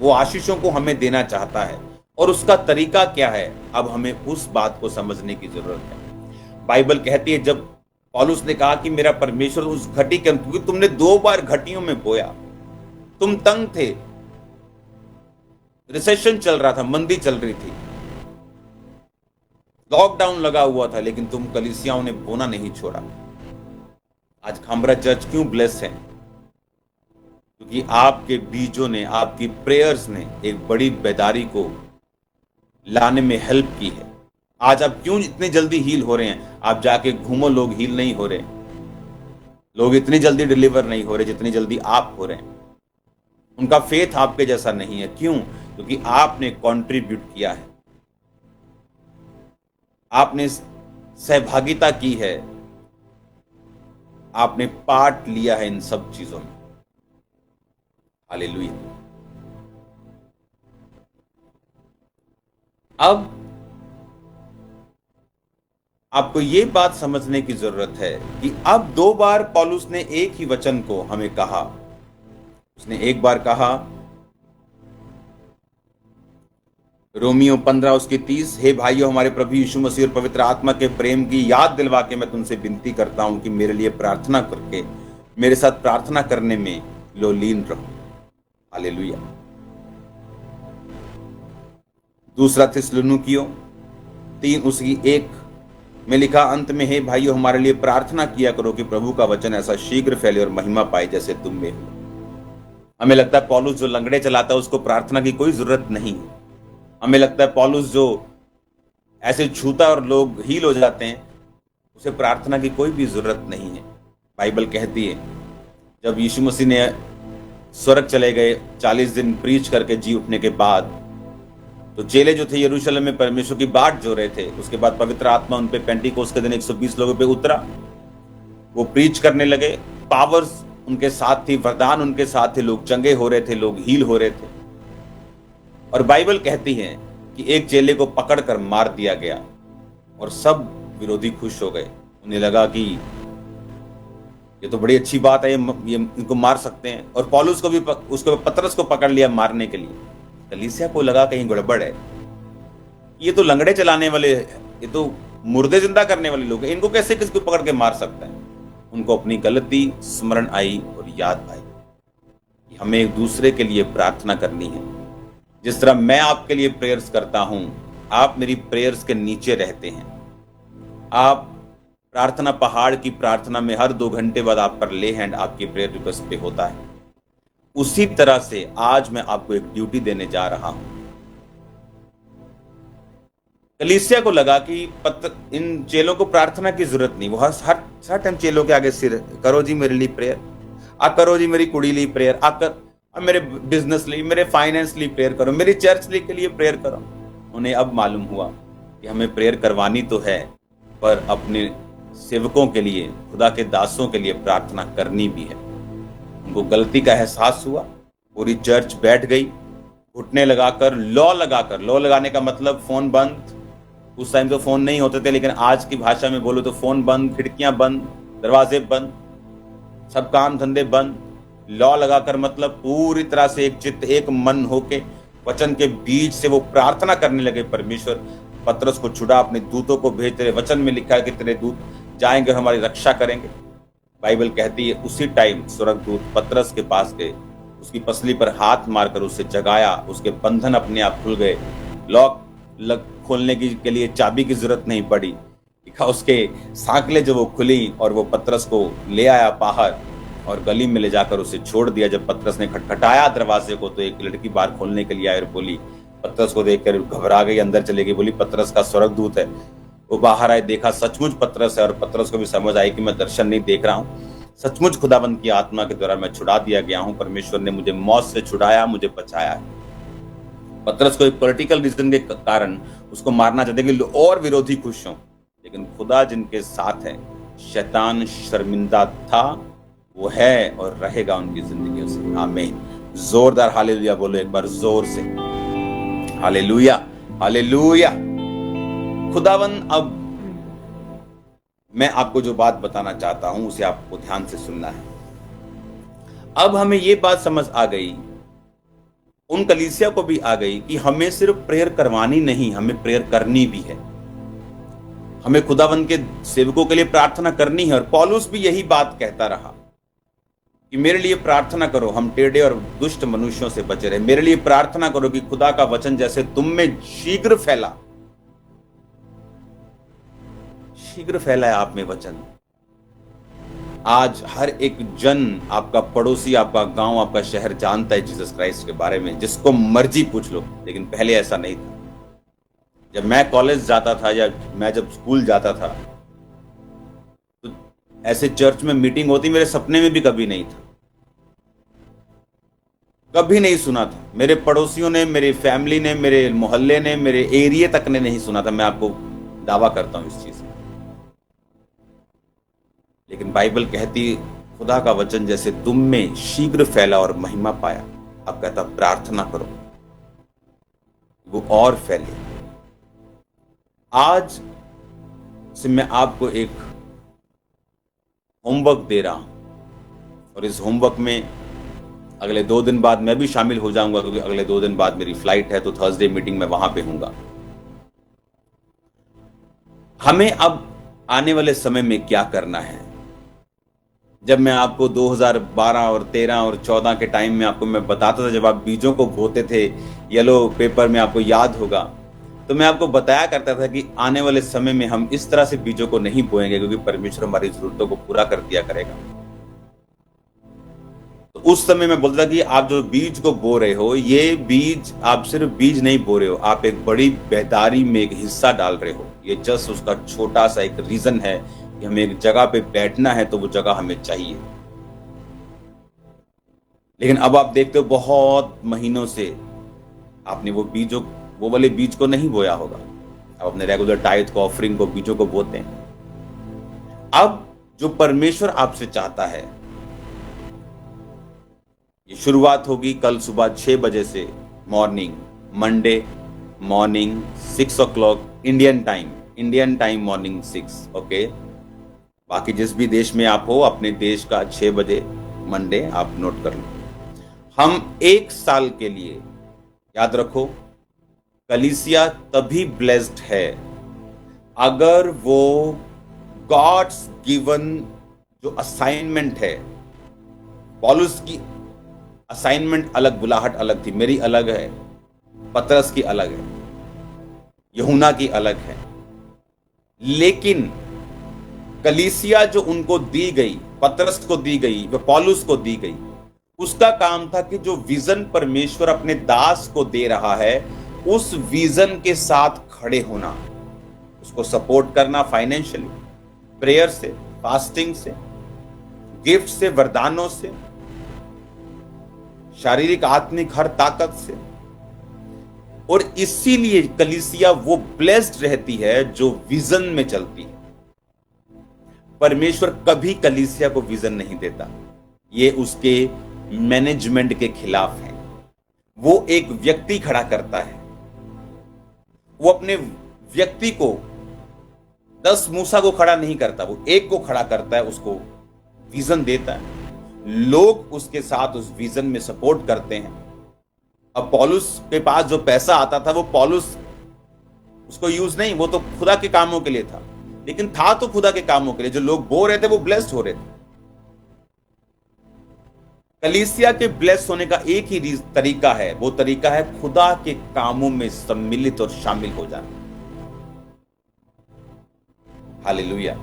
Speaker 1: वो आशीषों को हमें देना चाहता है, और उसका तरीका क्या है, अब हमें उस बात को समझने की जरूरत है। बाइबल कहती है, जब पौलुस ने कहा कि मेरा परमेश्वर उस घटी के, क्योंकि तुमने 2 बार घटियों में बोया, तुम तंग थे, रिसेशन चल रहा था, मंदी चल रही थी, लॉकडाउन लगा हुआ था, लेकिन तुम कलीसियाओं ने बोना नहीं छोड़ा। आज खामरा चर्च क्यों ब्लेस है? क्योंकि आपके बीजों ने, आपकी प्रेयर्स ने एक बड़ी बेदारी को लाने में हेल्प की है। आज आप क्यों इतनी जल्दी हील हो रहे हैं? आप जाके घूमो, लोग हील नहीं हो रहे, लोग इतनी जल्दी डिलीवर नहीं हो रहे जितनी जल्दी आप हो रहे हैं। उनका फेथ आपके जैसा नहीं है। क्यों? क्योंकि आपने कंट्रीब्यूट किया है, आपने सहभागिता की है, आपने पार्ट लिया है इन सब चीजों में। हालेलुया। अब आपको यह बात समझने की जरूरत है कि अब 2 बार पौलुस ने एक ही वचन को हमें कहा। उसने एक बार कहा रोमियो 15 उसकी 30, हे भाइयों, हमारे प्रभु यीशु मसीह और पवित्र आत्मा के प्रेम की याद दिलवा के मैं तुमसे विनती करता हूं कि मेरे लिए प्रार्थना करके मेरे साथ प्रार्थना करने में लीन रहो। हालेलुया। दूसरा थिस्सलुनीकियों 3 उसकी 1 में लिखा, अंत में हे भाइयों, हमारे लिए प्रार्थना किया करो कि प्रभु का वचन ऐसा शीघ्र फैले और महिमा पाए जैसे तुम में हो। हमें लगता है पौलुस जो लंगड़े चलाता है उसको प्रार्थना की कोई जरूरत नहीं है। हमें लगता है पौलुस जो ऐसे छूता और लोग हील हो जाते हैं, उसे प्रार्थना की कोई भी जरूरत नहीं है। बाइबल कहती है जब यीशु मसीह ने स्वर्ग चले गए 40 दिन प्रीच करके जी उठने के बाद, तो चेले जो थे यरूशलेम में परमेश्वर की बाट जो रहे थे, उसके बाद पवित्र आत्मा उन पे पेंटिकोस्त के दिन 120 लोगों पे उतरा। वो प्रीच करने लगे, पावर्स उनके साथ थी, वरदान उनके साथ थे, लोग चंगे हो रहे थे, लोग हील हो रहे थे। और बाइबल कहती है कि एक चेले को पकड़कर मार दिया गया और सब विरोधी खुश हो गए। उन्हें लगा कि ये तो बड़ी अच्छी बात है, ये इनको मार सकते हैं। और पौलुस को भी उसको पतरस को पकड़ लिया मारने के लिए। कलीसिया को लगा कहीं गड़बड़ है, ये तो लंगड़े चलाने वाले, ये तो मुर्दे जिंदा करने वाले लोग हैं, इनको कैसे किसको पकड़ के मार सकता है। उनको अपनी गलती स्मरण आई और याद आई कि हमें एक दूसरे के लिए प्रार्थना करनी है। जिस तरह मैं आपके लिए प्रेयर्स करता हूं, आप मेरी प्रेयर्स के नीचे रहते हैं। आप प्रार्थना पहाड़ की प्रार्थना में हर 2 घंटे बाद आप पर ले हैंड आपकी प्रेयर रिक्वेस्ट पे होता है। उसी तरह से आज मैं आपको एक ड्यूटी देने जा रहा हूं। कलीसिया को लगा कि इन चेलों को प्रार्थना की जरूरत नहीं। वो हर टाइम चेलों के आगे सिर, करो जी मेरे लिए प्रेयर, आ करो जी मेरी कुड़ी लिए प्रेयर, आ मेरे बिजनेस लिए, मेरे फाइनेंस लिए प्रेयर करो, मेरी चर्च के लिए प्रेयर करो। उन्हें अब मालूम हुआ कि हमें प्रेयर करवानी तो है, पर अपने सेवकों के लिए, खुदा के दासों के लिए प्रार्थना करनी भी है। उनको गलती का एहसास हुआ। पूरी चर्च बैठ गई, घुटने लगाकर, लॉ लगाने का मतलब फोन बंद। उस टाइम तो फोन नहीं होते थे, लेकिन आज की भाषा में बोलो तो फोन बंद, खिड़कियां बंद, दरवाजे बंद, सब काम धंधे बंद। लॉ लगाकर मतलब पूरी तरह से एक चित्त, एक मन होके वचन के बीच से वो प्रार्थना करने लगे, परमेश्वर पतरस को छुड़ा, अपने दूतों को भेज, तेरे वचन में लिखा है कि तेरे दूत जाएंगे और हमारी रक्षा करेंगे। बाइबल कहती है उसी टाइम स्वर्गदूत पतरस के पास गए, उसकी पसली पर हाथ मारकर उसे जगाया, उसके बंधन अपने आप खुल गए। लॉक खोलने के लिए चाबी की जरूरत नहीं पड़ी। लिखा उसके सांकले जो वो खुली और वो पतरस को ले आया बाहर और गली में ले जाकर उसे छोड़ दिया। जब पतरस ने खटखटाया दरवाजे को तो एक लड़की बाहर खोलने के लिए आई और बोली, पतरस को देखकर घबरा गई, अंदर चले गई, बोली पतरस का स्वर्गदूत है। वो बाहर आए, देखा सचमुच पतरस है और पतरस को भी समझ आई कि मैं दर्शन नहीं देख रहा हूँ, सचमुच खुदाबंद की आत्मा के द्वारा मैं छुड़ा दिया गया हूँ। परमेश्वर ने मुझे मौत से छुड़ाया, मुझे बचाया है। पतरस को एक पॉलिटिकल रीजन के कारण उसको मारना चाहते कि और विरोधी खुश हों, लेकिन खुदा जिनके साथ है, शैतान शर्मिंदा था, वो है और रहेगा उनकी जिंदगी से। आमीन। जोरदार हालेलुया बोलो एक बार जोर से, हालेलुया हालेलुया। खुदावन, अब मैं आपको जो बात बताना चाहता हूं उसे आपको ध्यान से सुनना है। अब हमें ये बात समझ आ गई, उन कलीसिया को भी आ गई कि हमें सिर्फ प्रेयर करवानी नहीं, हमें प्रेयर करनी भी है। हमें खुदावंद के सेवकों के लिए प्रार्थना करनी है। और पौलुस भी यही बात कहता रहा कि मेरे लिए प्रार्थना करो, हम टेढ़े और दुष्ट मनुष्यों से बचे रहे। मेरे लिए प्रार्थना करो कि खुदा का वचन जैसे तुम में शीघ्र फैला है आप में वचन। आज हर एक जन, आपका पड़ोसी, आपका गांव, आपका शहर जानता है जीसस क्राइस्ट के बारे में, जिसको मर्जी पूछ लो। लेकिन पहले ऐसा नहीं था। जब मैं कॉलेज जाता था या मैं जब स्कूल जाता था तो ऐसे चर्च में मीटिंग होती, मेरे सपने में भी कभी नहीं था, कभी नहीं सुना था। मेरे पड़ोसियों ने, मेरी फैमिली ने, मेरे मोहल्ले ने, मेरे एरिया तक ने नहीं सुना था। मैं आपको दावा करता हूं इस चीज में। लेकिन बाइबल कहती, खुदा का वचन जैसे तुम में शीघ्र फैला और महिमा पाया। अब कहता प्रार्थना करो वो और फैले। आज से मैं आपको एक होमवर्क दे रहा हूं और इस होमवर्क में अगले 2 दिन बाद मैं भी शामिल हो जाऊंगा, क्योंकि अगले 2 दिन बाद मेरी फ्लाइट है, तो थर्सडे मीटिंग में वहां पे हूंगा। हमें अब आने वाले समय में क्या करना है? जब मैं आपको 2012 और 13 और 14 के टाइम में आपको मैं बताता था, जब आप बीजों को बोते थे येलो पेपर में, आपको याद होगा, तो मैं आपको बताया करता था कि आने वाले समय में हम इस तरह से बीजों को नहीं बोएंगे, क्योंकि परमेश्वर हमारी जरूरतों को पूरा कर दिया करेगा। तो उस समय मैं बोलता था कि आप जो बीज को बो रहे हो, ये बीज आप सिर्फ बीज नहीं बो रहे हो, आप एक बड़ी बेदारी में एक हिस्सा डाल रहे हो। ये जस्ट उसका छोटा सा एक रीजन है कि हमें एक जगह पे बैठना है, तो वो जगह हमें चाहिए। लेकिन अब आप देखते हो बहुत महीनों से आपने वो वाले बीज को नहीं बोया होगा। अब अपने रेगुलर टाइथ को, ऑफरिंग को, बीजों को बोते हैं। अब जो परमेश्वर आपसे चाहता है, ये शुरुआत होगी कल सुबह 6 बजे से morning, Monday morning 6 o'clock Indian time morning 6, okay. बाकी जिस भी देश में आप हो, अपने देश का 6 बजे मंडे आप नोट कर लो। हम 1 साल के लिए, याद रखो, कलीसिया तभी ब्लेस्ड है अगर वो गॉड्स गिवन जो असाइनमेंट है। पौलुस की असाइनमेंट अलग, बुलाहट अलग थी, मेरी अलग है, पतरस की अलग है, यूहन्ना की अलग है। लेकिन कलीसिया जो उनको दी गई, पतरस को दी गई, वो पौलुस को दी गई, उसका काम था कि जो विजन परमेश्वर अपने दास को दे रहा है, उस विजन के साथ खड़े होना, उसको सपोर्ट करना फाइनेंशियली, प्रेयर से, फास्टिंग से, गिफ्ट से, वरदानों से, शारीरिक आत्मिक हर ताकत से। और इसीलिए कलीसिया वो ब्लेस्ड रहती है जो विजन में चलती है। परमेश्वर कभी कलीसिया को विजन नहीं देता, ये उसके मैनेजमेंट के खिलाफ है। वो एक व्यक्ति खड़ा करता है, वो अपने व्यक्ति को 10 मूसा को खड़ा नहीं करता, वो एक को खड़ा करता है, उसको विजन देता है, लोग उसके साथ उस विजन में सपोर्ट करते हैं। अब पौलुस के पास जो पैसा आता था, वो पौलुस उसको यूज नहीं, वो तो खुदा के कामों के लिए था, लेकिन था तो खुदा के कामों के लिए। जो लोग बो रहे थे वो ब्लेस्ड हो रहे थे। कलीसिया के ब्लेस होने का एक ही तरीका है, वो तरीका है खुदा के कामों में सम्मिलित और शामिल हो जाना। हालेलुया।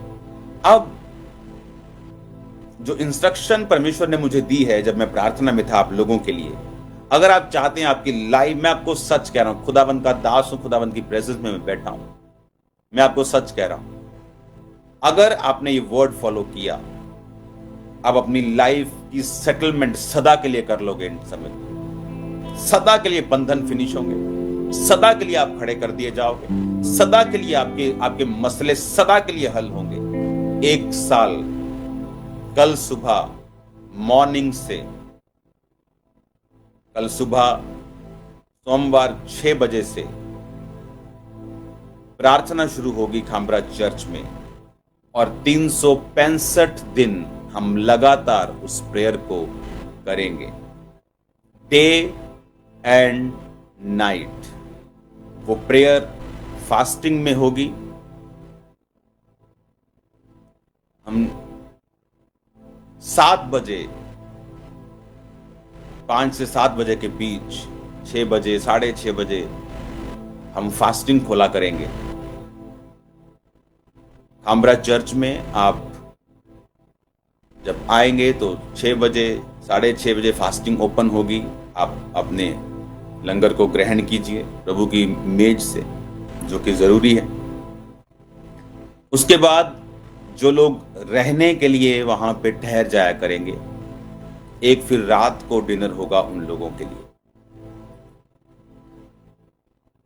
Speaker 1: अब जो इंस्ट्रक्शन परमेश्वर ने मुझे दी है, जब मैं प्रार्थना में था आप लोगों के लिए, अगर आप चाहते हैं आपकी लाइफ, मैं आपको सच कह रहा हूं, खुदावंद का दास हूं, खुदावंद की प्रेजेंस में मैं बैठा हूं, मैं आपको सच कह रहा हूं, अगर आपने ये वर्ड फॉलो किया, आप अपनी लाइफ की सेटलमेंट सदा के लिए कर लोगे। इन समय सदा के लिए बंधन फिनिश होंगे, सदा के लिए आप खड़े कर दिए जाओगे, सदा के लिए आपके मसले सदा के लिए हल होंगे। 1 साल कल सुबह मॉर्निंग से, कल सुबह सोमवार 6 बजे से प्रार्थना शुरू होगी खामरा चर्च में, और 365 दिन हम लगातार उस प्रेयर को करेंगे, डे एंड नाइट। वो प्रेयर फास्टिंग में होगी। हम 7 बजे, 5 से 7 बजे के बीच, 6 बजे, 6:30 बजे हम फास्टिंग खोला करेंगे। खामरा चर्च में आप जब आएंगे तो 6 बजे, 6:30 बजे फास्टिंग ओपन होगी। आप अपने लंगर को ग्रहण कीजिए प्रभु की मेज से, जो कि जरूरी है। उसके बाद जो लोग रहने के लिए वहां पे ठहर जाया करेंगे, एक फिर रात को डिनर होगा उन लोगों के लिए।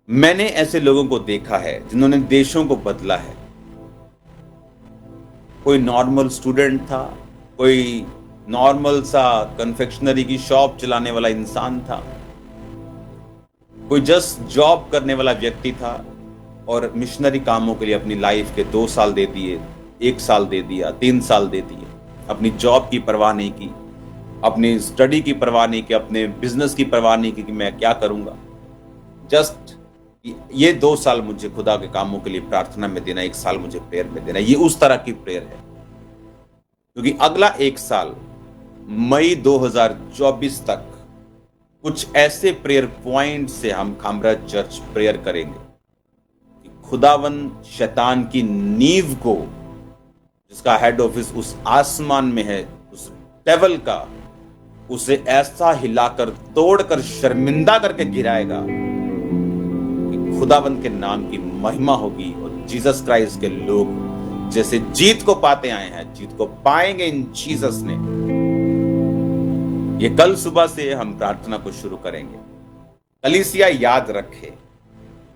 Speaker 1: मैंने ऐसे लोगों को देखा है जिन्होंने देशों को बदला है। कोई नॉर्मल स्टूडेंट था, कोई नॉर्मल सा कन्फेक्शनरी की शॉप चलाने वाला इंसान था, कोई जस्ट जॉब करने वाला व्यक्ति था और मिशनरी कामों के लिए अपनी लाइफ के 2 साल दे दिए, 1 साल दे दिया, 3 साल दे दिए। अपनी जॉब की परवाह नहीं की, अपनी स्टडी की परवाह नहीं की, अपने बिजनेस की परवाह नहीं की कि मैं क्या करूंगा। जस्ट ये 2 साल मुझे खुदा के कामों के लिए प्रार्थना में देना, 1 साल मुझे प्रेयर में देना। ये उस तरह की प्रेयर है, क्योंकि अगला 1 साल मई 2024 तक कुछ ऐसे प्रेयर पॉइंट से हम खामरा चर्च प्रेयर करेंगे कि खुदावन शैतान की नींव को, जिसका हेड ऑफिस उस आसमान में है, उस डेविल का, उसे ऐसा हिलाकर तोड़कर शर्मिंदा करके गिराएगा कि खुदावन के नाम की महिमा होगी और जीसस क्राइस्ट के लोग जैसे जीत को पाते आए हैं, जीत को पाएंगे इन जीसस ने। ये कल सुबह से हम प्रार्थना को शुरू करेंगे। कलीसिया याद रखे,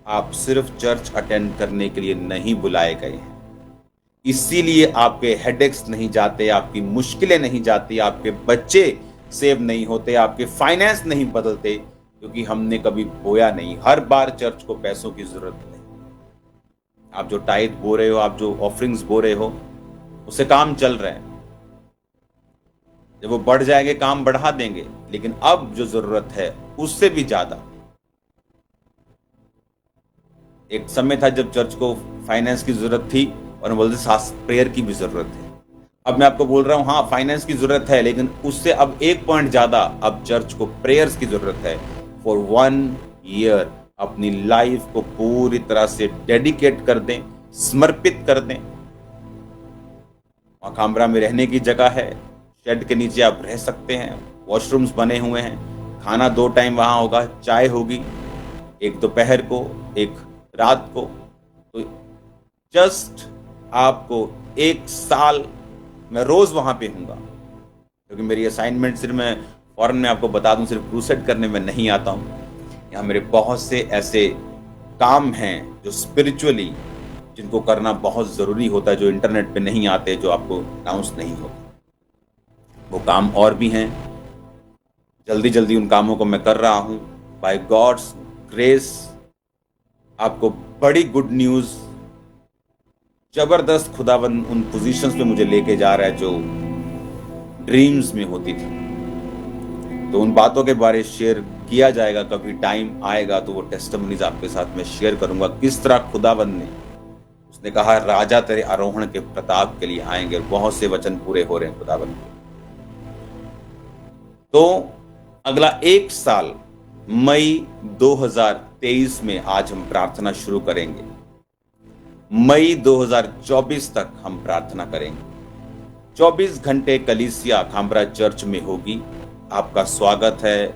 Speaker 1: आप सिर्फ चर्च अटेंड करने के लिए नहीं बुलाए गए हैं। इसीलिए आपके हेडेक्स नहीं जाते, आपकी मुश्किलें नहीं जाती, आपके बच्चे सेव नहीं होते, आपके फाइनेंस नहीं बदलते, क्योंकि हमने कभी बोया नहीं। हर बार चर्च को पैसों की जरूरत नहीं। आप जो टाइट बो रहे हो, आप जो ऑफरिंग्स बो रहे हो, उससे काम चल रहा है। जब वो बढ़ जाएंगे काम बढ़ा देंगे, लेकिन अब जो जरूरत है उससे भी ज्यादा। एक समय था जब चर्च को फाइनेंस की जरूरत थी और बोलते प्रेयर की भी जरूरत है। अब मैं आपको बोल रहा हूं, हाँ फाइनेंस की जरूरत है, लेकिन उससे अब 1 पॉइंट ज्यादा अब चर्च को प्रेयर्स की जरूरत है। फॉर 1 ईयर अपनी लाइफ को पूरी तरह से डेडिकेट कर दें, समर्पित कर दें। वहां खामरा में रहने की जगह है, शेड के नीचे आप रह सकते हैं, वॉशरूम्स बने हुए हैं, खाना 2 टाइम वहां होगा, चाय होगी, एक दोपहर को, एक रात को। तो जस्ट आपको 1 साल मैं रोज वहां पे हूंगा, क्योंकि मेरी असाइनमेंट सिर्फ, मैं फॉरन में आपको बता दूं, सिर्फ क्रूसेड करने में नहीं आता हूं। यहाँ मेरे बहुत से ऐसे काम हैं जो स्पिरिचुअली, जिनको करना बहुत जरूरी होता है, जो इंटरनेट पे नहीं आते, जो आपको अनाउंस नहीं होते। वो काम और भी हैं, जल्दी जल्दी उन कामों को मैं कर रहा हूं। बाय गॉड्स ग्रेस आपको बड़ी गुड न्यूज, जबरदस्त खुदावन उन पोजीशंस पे मुझे लेके जा रहा है जो ड्रीम्स में होती थी। तो उन बातों के बारे शेयर किया जाएगा, कभी टाइम आएगा तो वो टेस्टिमनीज आपके साथ में शेयर करूंगा, किस तरह खुदावन ने, उसने कहा राजा तेरे आरोहण के प्रताप के लिए आएंगे, और बहुत से वचन पूरे हो रहे हैं खुदावन के। तो अगला 1 साल मई 2023 में आज हम प्रार्थना शुरू करेंगे। मई 2024 तक हम प्रार्थना करेंगे। 24 घंटे कलीसिया खामरा चर्च में होगी। आपका स्वागत है।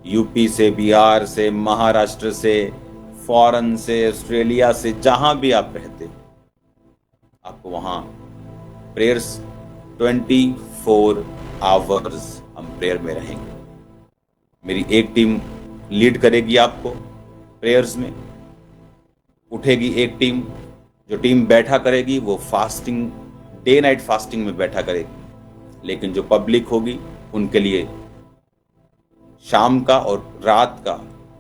Speaker 1: यूपी से, बिहार से, महाराष्ट्र से, फॉरेन से, ऑस्ट्रेलिया से, जहां भी आप रहते हो, आपको वहां प्रेयर्स 24 आवर्स हम प्रेयर में रहेंगे। मेरी एक टीम लीड करेगी आपको प्रेयर्स में, उठेगी एक टीम, जो टीम बैठा करेगी वो फास्टिंग, डे नाइट फास्टिंग में बैठा करेगी। लेकिन जो पब्लिक होगी उनके लिए शाम का और रात का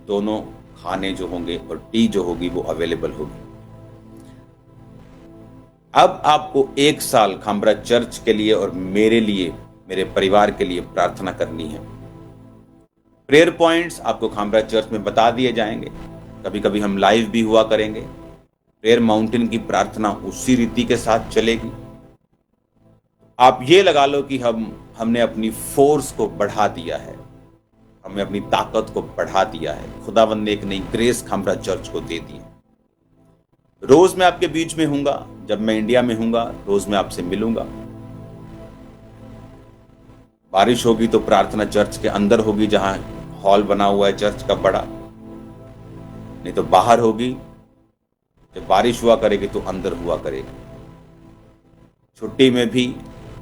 Speaker 1: दोनों खाने जो होंगे और टी जो होगी वो अवेलेबल होगी। अब आपको 1 साल खामरा चर्च के लिए और मेरे लिए मेरे परिवार के लिए प्रार्थना करनी है। प्रेयर पॉइंट्स आपको खामरा चर्च में बता दिए जाएंगे। कभी कभी हम लाइव भी हुआ करेंगे। प्रेयर माउंटेन की प्रार्थना उसी रीति के साथ चलेगी। आप ये लगा लो कि हमने अपनी फोर्स को बढ़ा दिया है, हमने अपनी ताकत को बढ़ा दिया है। खुदावंद ने एक नई ग्रेस खामरा चर्च को दे दी है। रोज मैं आपके बीच में हूंगा। जब मैं इंडिया में हूंगा रोज मैं आपसे मिलूंगा। बारिश होगी तो प्रार्थना चर्च के अंदर होगी, जहां हॉल बना हुआ है चर्च का बड़ा, नहीं तो बाहर होगी। जब बारिश हुआ करेगी तो अंदर हुआ करेगी। छुट्टी में भी,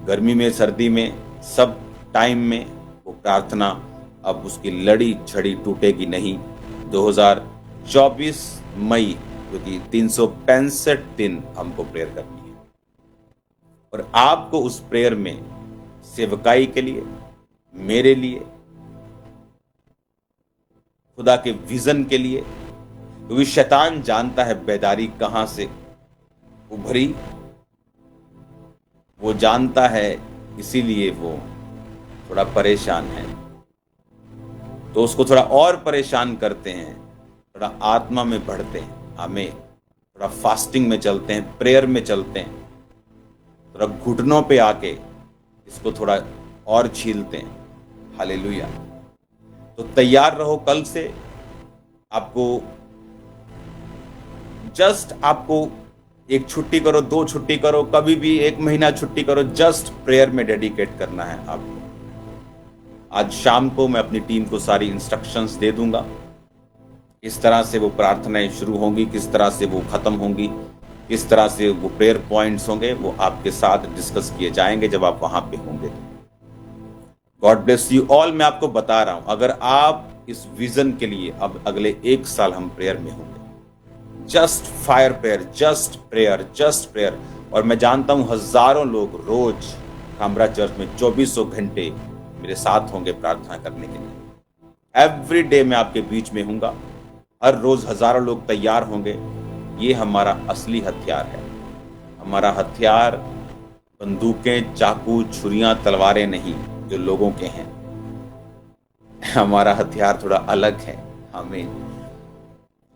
Speaker 1: गर्मी में, सर्दी में, सब टाइम में वो प्रार्थना अब उसकी लड़ी छड़ी टूटेगी नहीं। 2024 मई, क्योंकि 365 दिन हमको प्रेयर करनी है, और आपको उस प्रेयर में सेवकाई के लिए, मेरे लिए, खुदा के विजन के लिए, क्योंकि शैतान जानता है बेदारी कहां से उभरी, वो जानता है, इसीलिए वो थोड़ा परेशान है। तो उसको थोड़ा और परेशान करते हैं, थोड़ा आत्मा में बढ़ते हैं, हमें थोड़ा फास्टिंग में चलते हैं, प्रेयर में चलते हैं, थोड़ा घुटनों पे आके इसको थोड़ा और छीलते हैं। हालेलुया। तो तैयार रहो। कल से आपको एक छुट्टी करो, 2 छुट्टी करो, कभी भी 1 महीना छुट्टी करो, जस्ट प्रेयर में डेडिकेट करना है आपको। आज शाम को मैं अपनी टीम को सारी इंस्ट्रक्शंस दे दूंगा, किस तरह से वो प्रार्थनाएं शुरू होंगी, किस तरह से वो खत्म होंगी, किस तरह से वो प्रेयर पॉइंट्स होंगे, वो आपके साथ डिस्कस किए जाएंगे जब आप वहां पे होंगे। God bless you all. मैं आपको बता रहा हूं, अगर आप इस विजन के लिए अब अगले 1 साल हम प्रेयर में होंगे, just fire prayer, just prayer, just prayer. और मैं जानता हूं हजारों लोग रोज खामरा चर्च में 2400 घंटे मेरे साथ होंगे प्रार्थना करने के लिए। एवरी डे मैं आपके बीच में हूंगा, हर रोज हजारों लोग तैयार होंगे। ये हमारा असली हथियार है। हमारा हथियार बंदूकें, चाकू, छुरियां, तलवारें नहीं जो लोगों के हैं। हमारा हथियार थोड़ा अलग है। हमें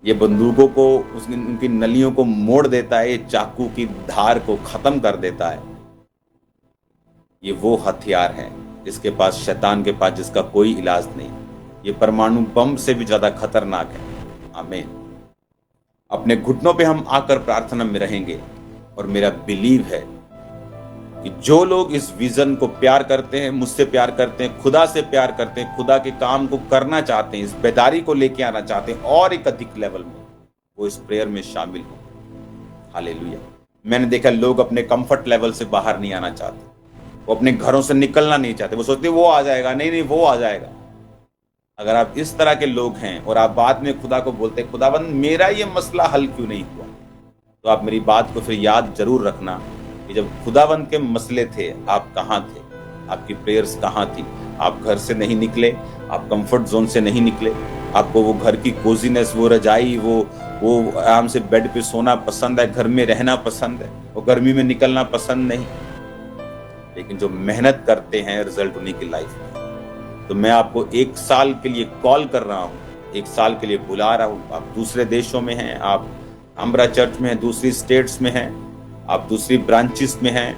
Speaker 1: ये बंदूकों को, उनकी नलियों को मोड़ देता है, ये चाकू की धार को खत्म कर देता है। ये वो हथियार है जिसके पास, शैतान के पास, जिसका कोई इलाज नहीं। ये परमाणु बम से भी ज्यादा खतरनाक है। आमीन। अपने घुटनों पे हम आकर प्रार्थना में रहेंगे, और मेरा बिलीव है कि जो लोग इस विजन को प्यार करते हैं, मुझसे प्यार करते हैं, खुदा से प्यार करते हैं, खुदा के काम को करना चाहते हैं, इस बेदारी को लेके आना चाहते हैं और एक अधिक लेवल में, वो इस प्रेयर में शामिल हो। हालेलुया। मैंने देखा लोग अपने कंफर्ट लेवल से बाहर नहीं आना चाहते, वो अपने घरों से निकलना नहीं चाहते। वो सोचते वो आ जाएगा, नहीं वो आ जाएगा। अगर आप इस तरह के लोग हैं और आप बाद में खुदा को बोलते हैं, खुदाबंद मेरा ये मसला हल क्यों नहीं हुआ, तो आप मेरी बात को फिर याद जरूर रखना कि जब खुदाबंद के मसले थे, आप कहाँ थे, आपकी प्रेयर्स कहाँ थी। आप घर से नहीं निकले, आप कंफर्ट जोन से नहीं निकले। आपको वो घर की कोजीनेस, वो रजाई, वो आराम से बेड पे सोना पसंद है, घर में रहना पसंद है, वो गर्मी में निकलना पसंद नहीं। लेकिन जो मेहनत करते हैं, रिजल्ट उन्हीं की लाइफ में। तो मैं आपको 1 साल के लिए कॉल कर रहा हूँ, 1 साल के लिए बुला रहा हूँ। आप दूसरे देशों में हैं, आप खामरा चर्च में हैं, दूसरी स्टेट्स में हैं, आप दूसरी ब्रांचेस में हैं,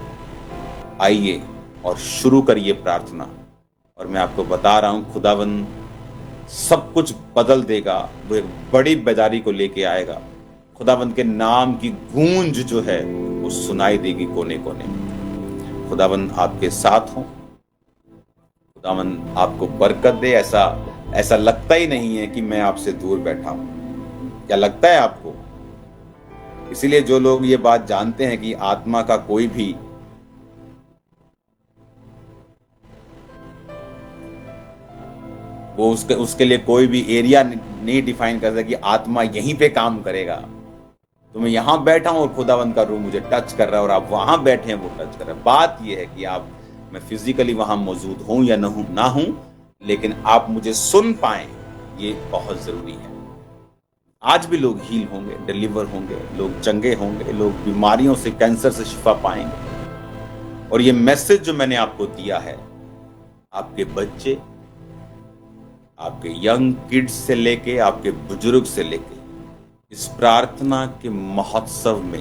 Speaker 1: आइए और शुरू करिए प्रार्थना। और मैं आपको बता रहा हूँ, खुदावन सब कुछ बदल देगा। वो एक बड़ी बेदारी को लेके आएगा। खुदावन के नाम की गूंज जो है वो सुनाई देगी कोने कोने में। खुदावन आपके साथ हो। खुदावन आपको बरकत दे। ऐसा लगता ही नहीं है कि मैं आपसे दूर बैठा हूं। क्या लगता है आपको? इसीलिए जो लोग ये बात जानते हैं कि आत्मा का कोई भी वो उसके लिए कोई भी एरिया नहीं डिफाइन कर सकता कि आत्मा यहीं पे काम करेगा। तो मैं यहां बैठा हूं और खुदावंद का रूह मुझे टच कर रहा है और आप वहां बैठे हैं, वो टच कर रहा है। बात यह है कि मैं फिजिकली वहां मौजूद हूं या ना हूं, लेकिन आप मुझे सुन पाए, ये बहुत जरूरी है। आज भी लोग हील होंगे, डिलीवर होंगे, लोग चंगे होंगे, लोग बीमारियों से, कैंसर से शिफा पाएंगे। और ये मैसेज जो मैंने आपको दिया है, आपके बच्चे, आपके यंग किड्स से लेके आपके बुजुर्ग से लेके इस प्रार्थना के महोत्सव में,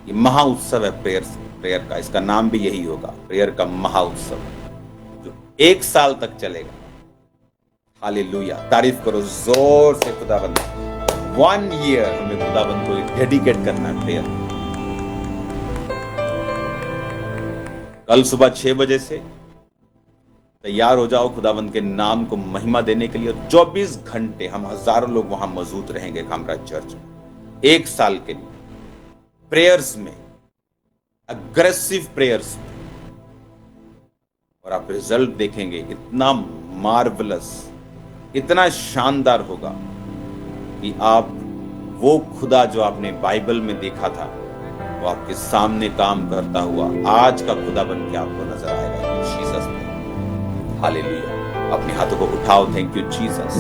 Speaker 1: ये महाउत्सव है प्रेयर का, इसका नाम भी यही होगा, प्रेयर का महाउत्सव, जो 1 साल तक चलेगा। हालेलुया, तारीफ करो जोर से खुदाबंद। 1 ईयर हमें खुदाबंद को डेडिकेट करना है प्रेयर। कल सुबह 6 बजे से तैयार हो जाओ खुदाबंद के नाम को महिमा देने के लिए। 24 घंटे हम हजारों लोग वहां मौजूद रहेंगे खामराज चर्च में, 1 साल के लिए प्रेयर्स में, अग्रेसिव प्रेयर्स में। और आप रिजल्ट देखेंगे, इतना मार्वलस, इतना शानदार होगा कि आप वो खुदा जो आपने बाइबल में देखा था वो आपके सामने काम करता हुआ आज का खुदा बन के आपको नजर आएगा जीसस में। हालेलुया, अपने हाथों को उठाओ। Thank you Jesus.